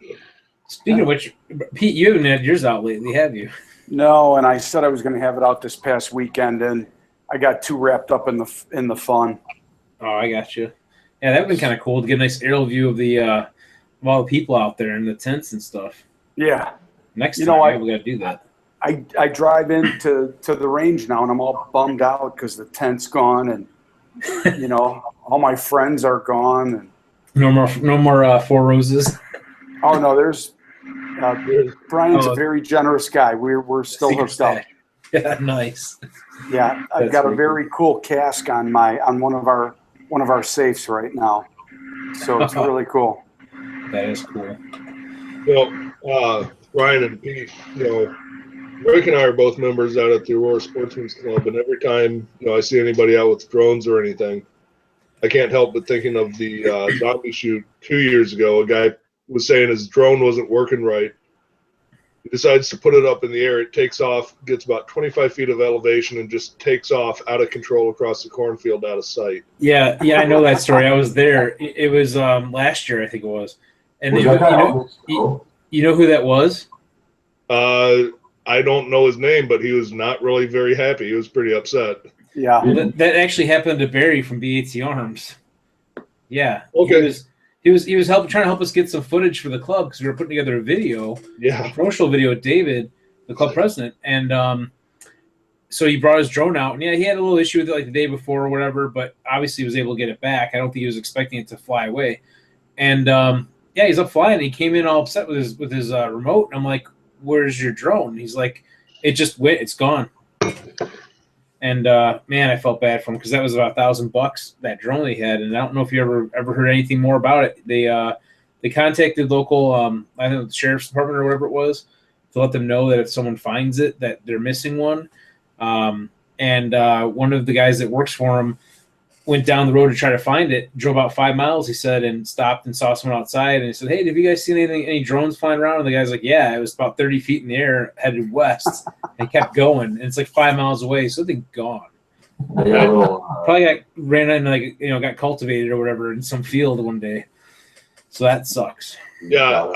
Speaking of which, Pete, you haven't had yours out lately, have you? no, and I said I was going to have it out this past weekend, and I got too wrapped up in the fun. Oh, I got you. Yeah, that would be kind of cool to get a nice aerial view of the of all the people out there and the tents and stuff. Yeah. Next time, we got to do that. I drive into the range now, and I'm all bummed out because the tent's gone, and all my friends are gone, and no more Four Roses. Oh no, there's Brian's a very generous guy. We're still hooked up. Yeah, nice. Yeah, I've got a very cool cask on one of our safes right now, so it's really cool. That is cool. Ryan and Pete, Rick and I are both members out at the Aurora Sportsman's Club, and every time I see anybody out with drones or anything, I can't help but thinking of the zombie shoot 2 years ago. A guy was saying his drone wasn't working right. He decides to put it up in the air. It takes off, gets about 25 feet of elevation, and just takes off out of control across the cornfield out of sight. Yeah, I know that story. I was there. It was last year, I think it was. And you know who that was? I don't know his name, but he was not really very happy. He was pretty upset. Yeah. Well, that actually happened to Barry from BAT Arms. Yeah. Okay. He was trying to help us get some footage for the club because we were putting together a video, a promotional video with David, the club president, and so he brought his drone out, and he had a little issue with it like the day before or whatever, but obviously he was able to get it back. I don't think he was expecting it to fly away, and he's up flying. And he came in all upset with his remote, and I'm like, "Where's your drone?" And he's like, "It just went. It's gone." And man, I felt bad for him because that was about $1,000 that drone they had, and I don't know if you ever heard anything more about it. They contacted local, I think the sheriff's department or whatever it was, to let them know that if someone finds it, that they're missing one. And one of the guys that works for him went down the road to try to find it. Drove about 5 miles, he said, and stopped and saw someone outside. And he said, "Hey, have you guys seen any drones flying around?" And the guy's like, "Yeah, it was about 30 feet in the air, headed west." And kept going, and it's like 5 miles away. So they're gone. Probably got ran in, got cultivated or whatever in some field one day. So that sucks. Yeah,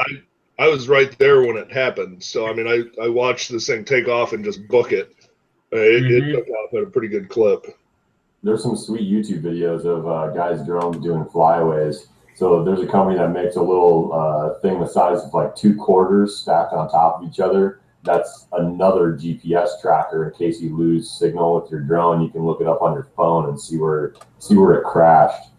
I was right there when it happened. So I mean, I watched this thing take off and just book it. It took off at a pretty good clip. There's some sweet YouTube videos of guys' drones doing flyaways. So there's a company that makes a little thing the size of like 2 quarters stacked on top of each other. That's another GPS tracker in case you lose signal with your drone. You can look it up on your phone and see where it crashed.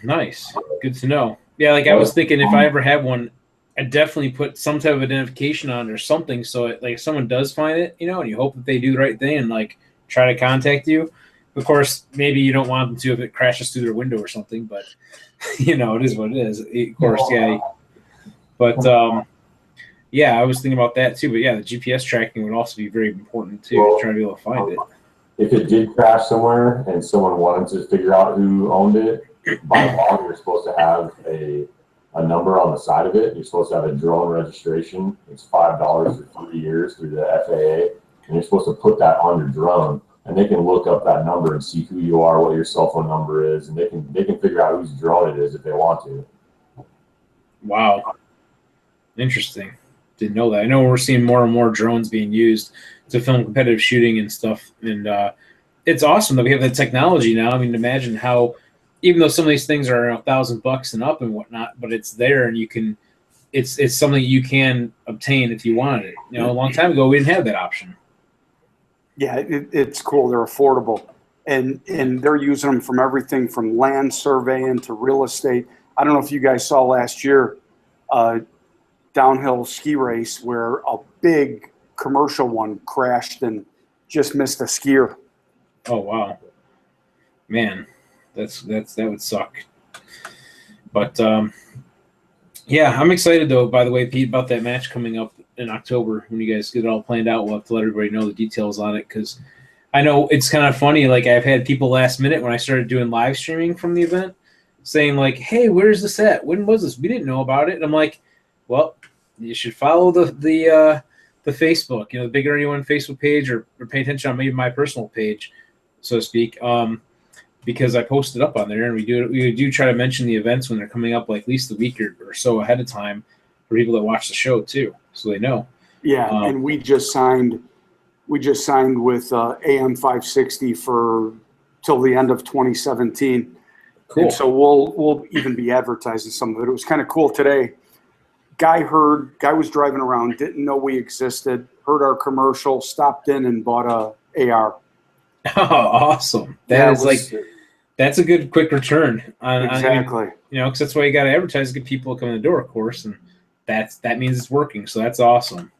Nice, good to know. Yeah, like I was thinking if I ever had one, I'd definitely put some type of identification on it or something, so if someone does find it, and you hope that they do the right thing and like try to contact you. Of course, maybe you don't want them to if it crashes through their window or something, but it is what it is. Of course, yeah. But I was thinking about that too. But yeah, the GPS tracking would also be very important too, to try to be able to find it. If it did crash somewhere and someone wanted to figure out who owned it, by law, you're supposed to have a number on the side of it. You're supposed to have a drone registration. It's $5 for 3 years through the FAA, and you're supposed to put that on your drone. And they can look up that number and see who you are, what your cell phone number is, and they can figure out whose drone it is if they want to. Wow. Interesting. Didn't know that. I know we're seeing more and more drones being used to film competitive shooting and stuff. And it's awesome that we have that technology now. I mean, imagine how, even though some of these things are $1,000 and up and whatnot, but it's there and you can, it's something you can obtain if you wanted it. A long time ago, we didn't have that option. Yeah, it's cool. They're affordable, and they're using them from everything from land surveying to real estate. I don't know if you guys saw last year, downhill ski race where a big commercial one crashed and just missed a skier. Oh wow, man, that would suck. But I'm excited though. By the way, Pete, about that match coming up in October when you guys get it all planned out. We'll have to let everybody know the details on it, because I know it's kind of funny. Like, I've had people last minute when I started doing live streaming from the event saying like, "Hey, where's this at? When was this? We didn't know about it." And I'm like, "Well, you should follow the Facebook, the BigGunner81 Facebook page, or pay attention on maybe my personal page, so to speak, because I post it up on there, and we do try to mention the events when they're coming up, like at least a week or so ahead of time for people that watch the show too, so they know." Yeah, and we just signed with AM560 for till the end of 2017. Cool. And so we'll even be advertising some of it. It was kind of cool today. Guy was driving around, didn't know we existed, heard our commercial, stopped in and bought a AR. Oh, awesome! That's a good quick return. Exactly. Because that's why you got to advertise to get people to come in the door, of course, and that means it's working. So that's awesome.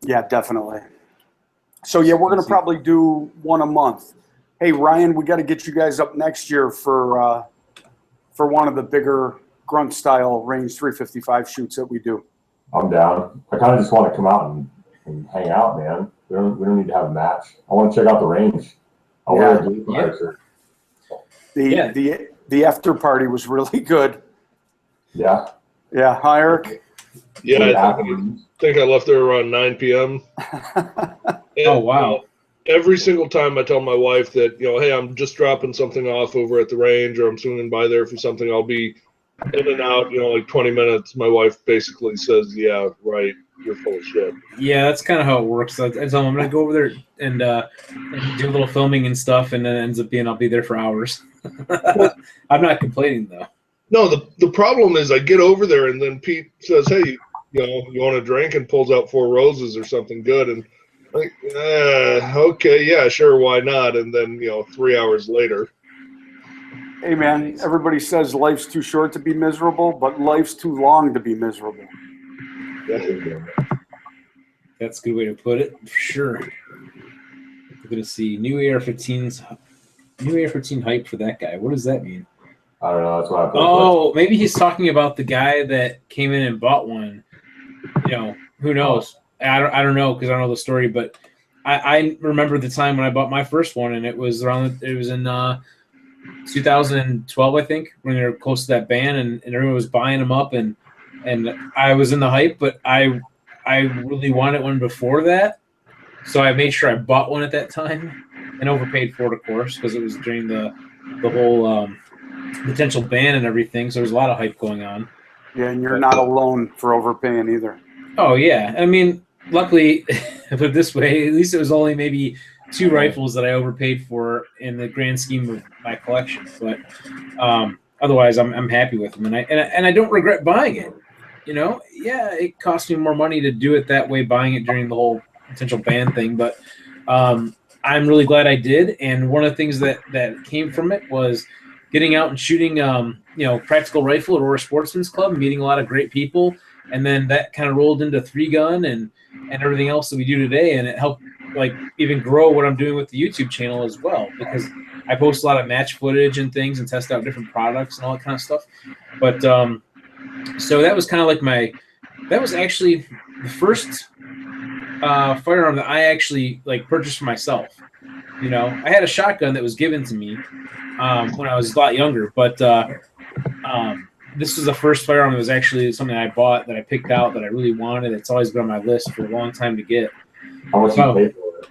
Yeah, definitely. So yeah, we're gonna probably do one a month. Hey, Ryan, we got to get you guys up next year for one of the bigger Grunt style range 355 shoots that we do. I'm down. I kind of just want to come out and hang out, man. We don't need to have a match. I want to check out the range. I'll wear a blue shirt. The after party was really good. Yeah. Yeah. Hi, Eric. Yeah, I think I left there around 9 p.m. And, oh, wow. Every single time I tell my wife that, hey, I'm just dropping something off over at the range, or I'm swinging by there for something, I'll be in and out, like 20 minutes. My wife basically says, "Yeah, right, you're full of shit." Yeah, that's kind of how it works. I tell them I'm going to go over there and do a little filming and stuff, and then it ends up being I'll be there for hours. I'm not complaining, though. No, the problem is I get over there, and then Pete says, "Hey, you want a drink?" and pulls out 4 roses or something good, and like, okay, yeah, sure, why not? And then 3 hours later. Hey man, everybody says life's too short to be miserable, but life's too long to be miserable. That's a good way to put it, for sure. We're gonna see new AR-15 hype for that guy. What does that mean? I don't know. That's what I thought. Oh, maybe he's talking about the guy that came in and bought one. Who knows? I don't know, because I don't know the story, but I remember the time when I bought my first one, and it was in 2012, I think, when they were close to that ban, and everyone was buying them up, and I was in the hype, but I really wanted one before that, so I made sure I bought one at that time, and overpaid for it, of course, because it was during the whole potential ban and everything, so there was a lot of hype going on. Yeah, and you're not alone for overpaying either. Oh yeah, I mean, luckily, put it this way, at least it was only maybe 2 rifles that I overpaid for in the grand scheme of my collection. But otherwise, I'm happy with them, and I don't regret buying it. Yeah, it cost me more money to do it that way, buying it during the whole potential ban thing. But I'm really glad I did. And one of the things that came from it was getting out and shooting, practical rifle at Aurora Sportsman's Club, meeting a lot of great people. And then that kind of rolled into 3-gun and everything else that we do today. And it helped even grow what I'm doing with the YouTube channel as well, because I post a lot of match footage and things and test out different products and all that kind of stuff. But so that was kind of that was actually the first firearm that I actually purchased for myself. I had a shotgun that was given to me when I was a lot younger, but this was the first firearm that was actually something I bought, that I picked out, that I really wanted. It's always been on my list for a long time to get. How much you paid for it?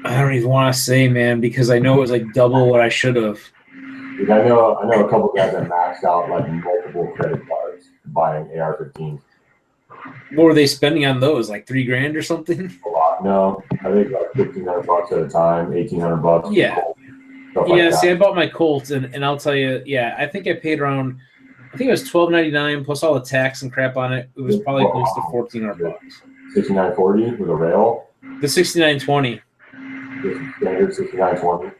I don't even want to say, man, because I know it was double what I should have. Dude, I know a couple guys that maxed out multiple credit cards buying AR-15s. What were they spending on those? $3,000 or something? A lot. No, I think $1,500 at a time, $1,800. Yeah. Yeah. See, I bought my Colt, and I'll tell you, yeah, I think I paid around. I think it was $1,299 plus all the tax and crap on it. It was probably close to $1,400. 6940 with a rail. The 6920. Standard 6920.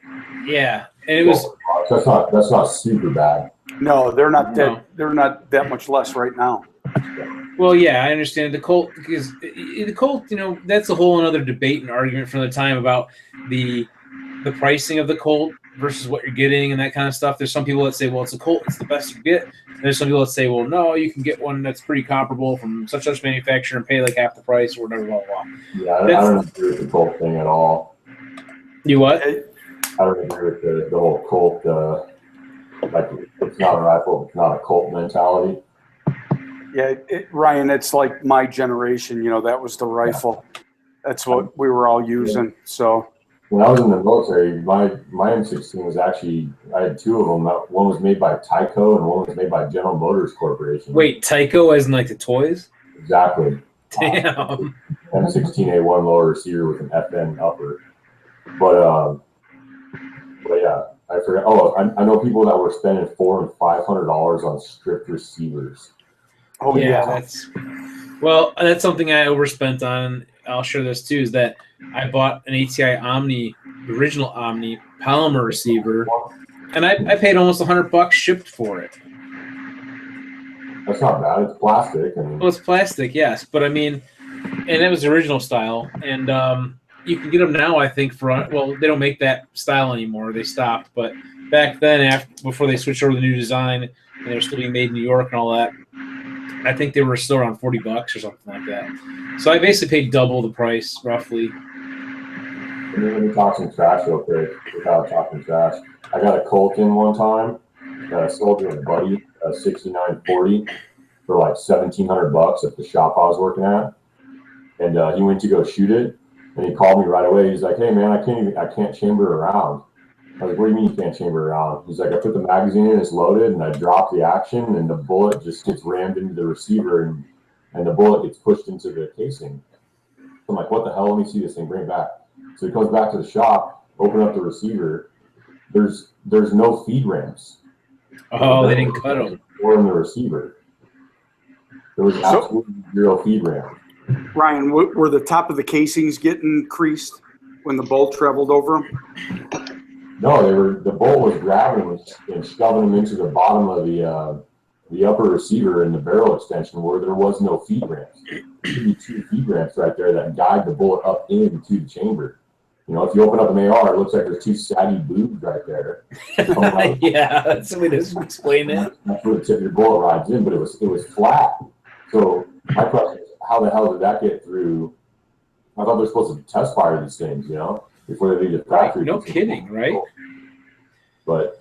Yeah, and it was. That's not super bad. No, they're not that. They're not that much less right now. Well, yeah, I understand the Colt, because the Colt, that's a whole another debate and argument from the time about the pricing of the Colt versus what you're getting and that kind of stuff. There's some people that say, well, it's a Colt, it's the best you get. And there's some people that say, well, no, you can get one that's pretty comparable from such manufacturer and pay like half the price or whatever, blah, blah, blah. Yeah, I don't agree with the Colt thing at all. You what? I don't agree with the whole Colt, like it's not a rifle, it's not a Colt mentality. Yeah, Ryan, it's like my generation, you know, that was the rifle. That's what we were all using. So when I was in the military, my M16 was actually, I had two of them. One was made by Tyco and one was made by General Motors Corporation. Wait, Tyco as in like the toys? Exactly. Damn. M16A1 lower receiver with an FN upper. But yeah, I forgot. Oh, I know people that were spending $400 and $500 on stripped receivers. oh yeah. That's something I overspent on. I'll share this too, is that I bought an ATI Omni, the original Omni polymer receiver, and I paid almost $100 shipped for it. That's not bad. It's plastic. Well, it's plastic, yes, but I mean, and it was the original style, and you can get them now, I think, well, they don't make that style anymore. They stopped, but back then, before they switched over to the new design, and they were still being made in New York and all that, I think they were still around $40 or something like that. So I basically paid double the price, roughly. And then let me talk some trash real quick without talking trash. I got a Colt in one time that I sold to a buddy, a 6940, for like $1,700 at the shop I was working at. And he went to go shoot it, and he called me right away. He's like, "Hey man, I can't chamber around." I was like, "What do you mean you can't chamber around?" He's like, "I put the magazine in, it's loaded, and I drop the action, and the bullet just gets rammed into the receiver, and the bullet gets pushed into the casing." So I'm like, "What the hell? Let me see this thing. Bring it back." So he goes back to the shop, open up the receiver. There's no feed ramps. Oh, they didn't cut them. Or in the receiver. There was absolutely zero feed ramp. Ryan, were the top of the casings getting creased when the bolt traveled over them? No, the bolt was grabbing them and shoving them into the bottom of the upper receiver and the barrel extension where there was no feed ramps. There should be 2 feed ramps right there that guide the bullet up into the chamber. You know, if you open up an AR, it looks like there's 2 saggy boobs right there. Yeah, that's the way to explain it. That's where the tip of your bullet rides in, but it was flat. So my question is, how the hell did that get through? I thought they're supposed to test fire these things, you know, before they leave the factory. No kidding, right?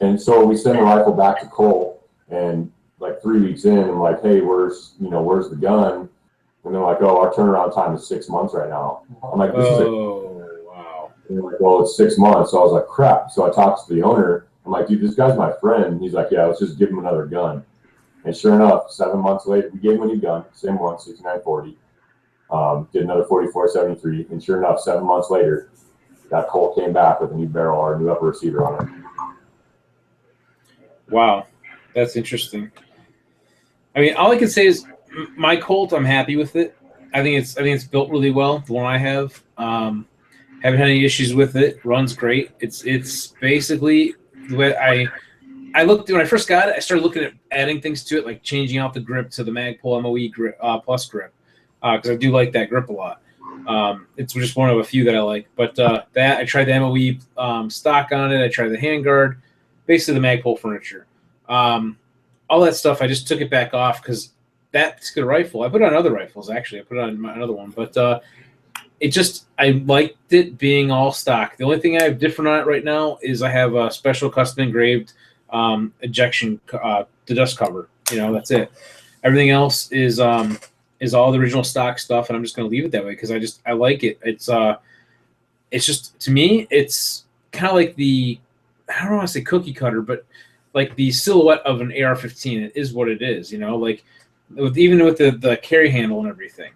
And so we send the rifle back to Colt, and like 3 weeks in, I'm like, "Hey, where's the gun?" And they're like, "Oh, our turnaround time is 6 months right now." I'm like, "This is it." Wow. And they're like, "Well, it's 6 months." So I was like, "Crap." So I talked to the owner. I'm like, "Dude, this guy's my friend." He's like, "Yeah, let's just give him another gun." And sure enough, 7 months later, we gave him a new gun, same one, 6940. Did another 4473, and sure enough, 7 months later, that Colt came back with a new barrel or a new upper receiver on it. Wow, that's interesting. I mean, all I can say is my Colt, I'm happy with it. I think it's built really well. The one I have, haven't had any issues with it. Runs great. It's basically the way I looked when I first got it. I started looking at adding things to it, like changing out the grip to the Magpul MOE grip, plus grip, because I do like that grip a lot. It's just one of a few that I like. But that I tried the MOE stock on it. I tried the handguard, basically the Magpul furniture. All that stuff, I just took it back off because that particular rifle, I put it on other rifles, actually. I put it on another one. But I liked it being all stock. The only thing I have different on it right now is I have a special custom engraved ejection, the dust cover. You know, that's it. Everything else is all the original stock stuff, and I'm just going to leave it that way because I like it. It's just, to me, it's kind of like I don't want to say cookie cutter, but like the silhouette of an AR-15. It is what it is, you know, like even with the carry handle and everything.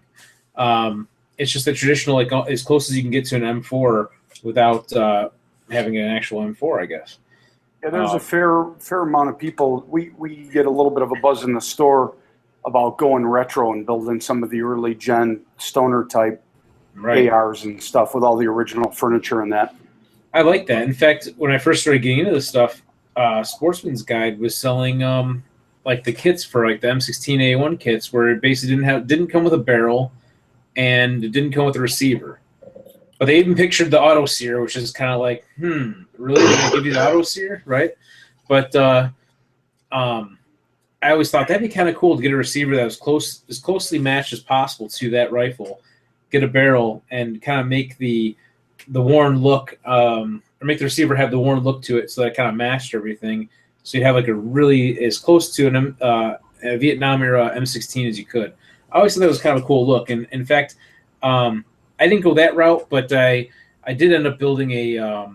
It's just a traditional, like as close as you can get to an M4 without having an actual M4, I guess. Yeah, there's a fair amount of people. We get a little bit of a buzz in the store about going retro and building some of the early gen stoner type ARs and stuff with all the original furniture and that. I like that. In fact, when I first started getting into this stuff, Sportsman's Guide was selling like the kits for like the M16A1 kits, where it basically didn't come with a barrel and it didn't come with a receiver. But they even pictured the auto sear, which is kind of like, really? They're gonna give you the auto sear, right? But I always thought that'd be kind of cool to get a receiver that was as closely matched as possible to that rifle, get a barrel, and kind of make the worn look, or make the receiver have the worn look to it, so that kind of matched everything. So you have like a really as close to a Vietnam era M16 as you could. I always thought that was kind of a cool look, and in fact, I didn't go that route, but I did end up building a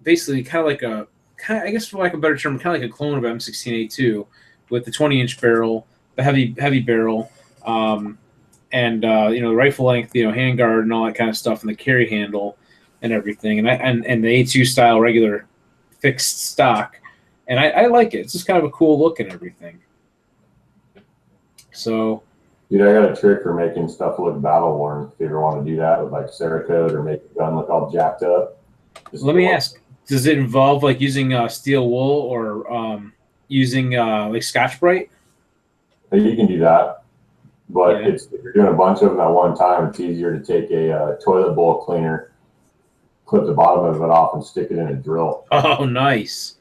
basically kind of like a I guess for lack of a better term, kind of like a clone of M16A2 with the 20-inch barrel, the heavy barrel, and the rifle length, handguard and all that kind of stuff, and the carry handle and everything, and the A2 style regular fixed stock, and I like it. It's just kind of a cool look and everything. So, dude, I got a trick for making stuff look battle worn. If you ever want to do that with like Cerakote or make the gun look all jacked up. Let me ask: does it involve like using steel wool or using like Scotch-Brite? You can do that, but if you're doing a bunch of them at one time, it's easier to take a toilet bowl cleaner, clip the bottom of it off, and stick it in a drill. Oh, nice.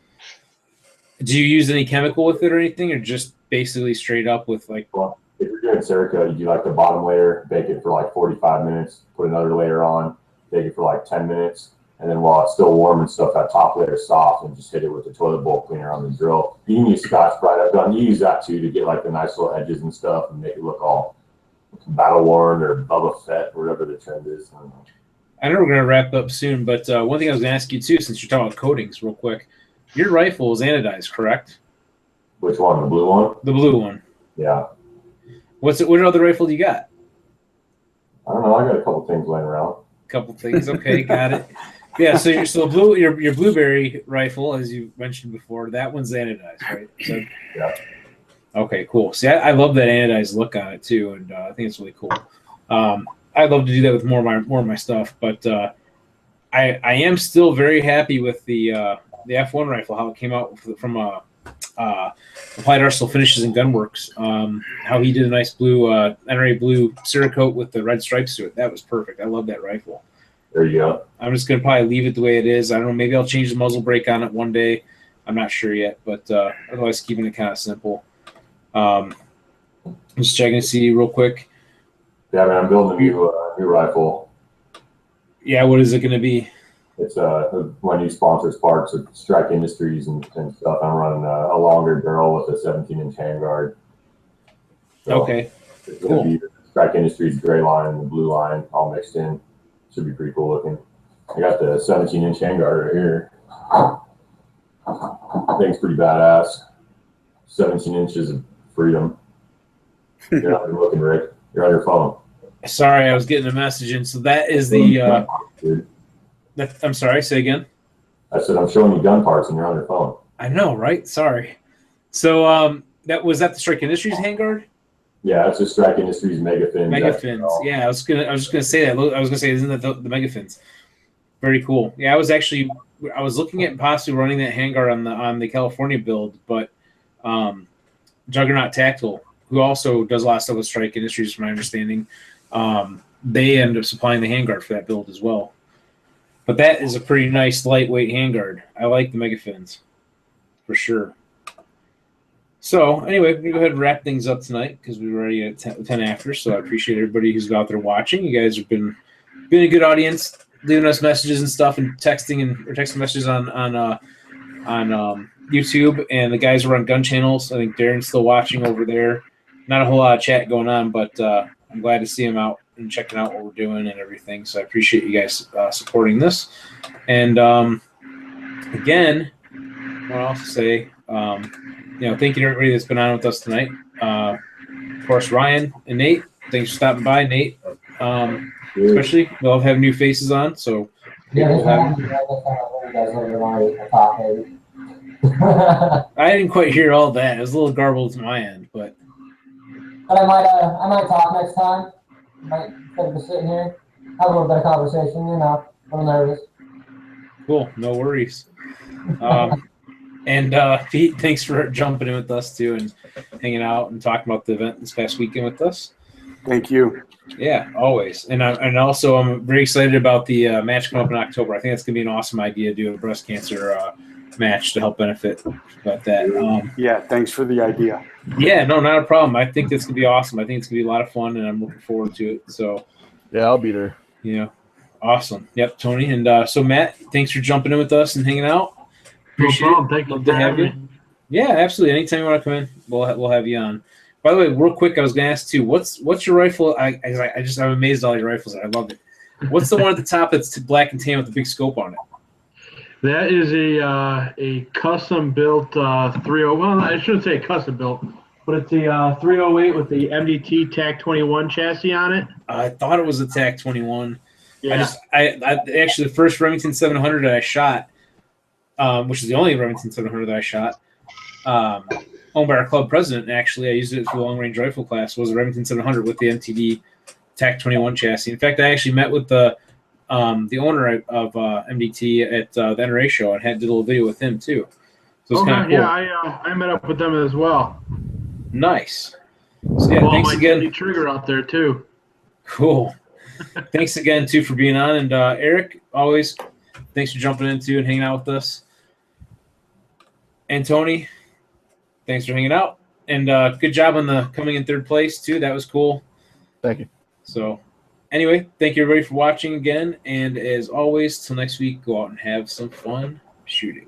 Do you use any chemical with it or anything, or just basically straight up with like? Well, if you're doing Cerakote, you do like the bottom layer, bake it for like 45 minutes, put another layer on, bake it for like 10 minutes. And then while it's still warm and stuff, that top layer is soft, and just hit it with the toilet bowl cleaner on the drill. You can use Scotch-Brite. You use that too to get like the nice little edges and stuff and make it look all battle worn or Bubba Fett, whatever the trend is. I know we're going to wrap up soon, but one thing I was going to ask you too, since you're talking about coatings real quick, your rifle is anodized, correct? Which one? The blue one? The blue one. Yeah. What other rifle do you got? I don't know. I got a couple things laying around. Couple things. Okay, got it. Yeah, so your blueberry rifle, as you mentioned before, that one's anodized, right? So, yeah. Okay, cool. See, I love that anodized look on it too, and I think it's really cool. I'd love to do that with more of my stuff, but I am still very happy with the F1 rifle, how it came out from Applied Arsenal Finishes and Gunworks. How he did a nice blue NRA blue Cerakote with the red stripes to it. That was perfect. I love that rifle. There you go. I'm just going to probably leave it the way it is. I don't know. Maybe I'll change the muzzle brake on it one day. I'm not sure yet, but otherwise keeping it kind of simple. Just checking to see real quick. Yeah, man, I'm building a new rifle. Yeah, what is it going to be? It's my new sponsor's parts of Strike Industries and stuff. I'm running a longer barrel with a 17-inch handguard. So okay, it's going to be the Strike Industries gray line and the blue line all mixed in. Should be pretty cool looking. I got the 17-inch handguard right here. I think it's pretty badass. 17 inches of freedom. You're not even looking, Rick. You're on your phone. Sorry, I was getting a message in. So that is the. I'm sorry. Say again. I said I'm showing you gun parts and you're on your phone. I know, right? Sorry. So that was that the Strike Industries handguard. Yeah, it's just Strike Industries Megafins. Megafins. Yeah, I was just gonna say that. I was gonna say, isn't that the Megafins? Very cool. Yeah, I was looking at possibly running that handguard on the California build, but Juggernaut Tactical, who also does a lot of stuff with Strike Industries, from my understanding, they end up supplying the handguard for that build as well. But that is a pretty nice lightweight handguard. I like the Megafins for sure. So anyway, we're going to go ahead and wrap things up tonight because we're already at 10 after. So I appreciate everybody who's out there watching. You guys have been a good audience, leaving us messages and stuff, and texting messages on YouTube. And the guys who are on gun channels, I think Darren's still watching over there. Not a whole lot of chat going on, but I'm glad to see him out and checking out what we're doing and everything. So I appreciate you guys supporting this. And again, I want to also say, thank you to everybody that's been on with us tonight. Of course, Ryan and Nate, thanks for stopping by, Nate. Especially, we love having new faces on. So I didn't quite hear all that. It was a little garbled to my end, but I might talk next time. Instead of just sitting here, have a little bit of conversation. A little nervous. Cool, no worries. And Pete, thanks for jumping in with us too and hanging out and talking about the event this past weekend with us. Thank you. Yeah, always. And also I'm very excited about the match coming up in October. I think that's gonna be an awesome idea to do a breast cancer match to help benefit about that. Yeah, thanks for the idea. Yeah, no, not a problem. I think this could be awesome. I think it's gonna be a lot of fun, and I'm looking forward to it. So, Yeah, I'll be there. Awesome. Yep, Tony. And so Matt, thanks for jumping in with us and hanging out. No Appreciate problem. it. Thank you Love for to have having you. me. Yeah, absolutely. Anytime you want to come in, we'll have you on. By the way, real quick, I was gonna ask too. What's your rifle? I'm amazed at all your rifles. I love it. What's the one at the top that's black and tan with the big scope on it? That is a custom built 30. Well, I shouldn't say custom built, but it's a 308 with the MDT TAC 21 chassis on it. I thought it was a TAC 21. Yeah. I actually the first Remington 700 that I shot, which is the only Remington 700 that I shot, owned by our club president. Actually, I used it for the long range rifle class. Was a Remington 700 with the MTD TAC 21 chassis. In fact, I actually met with the owner of MDT at the NRA show and did a little video with him too. So it's kind of cool. Yeah, I met up with them as well. Nice. So yeah, thanks again. Trigger out there too. Cool. Thanks again too for being on, and Eric, always thanks for jumping in too and hanging out with us. And Tony, thanks for hanging out, and good job on the coming in third place too. That was cool. Thank you. So anyway, thank you everybody for watching again, and as always, till next week, go out and have some fun shooting.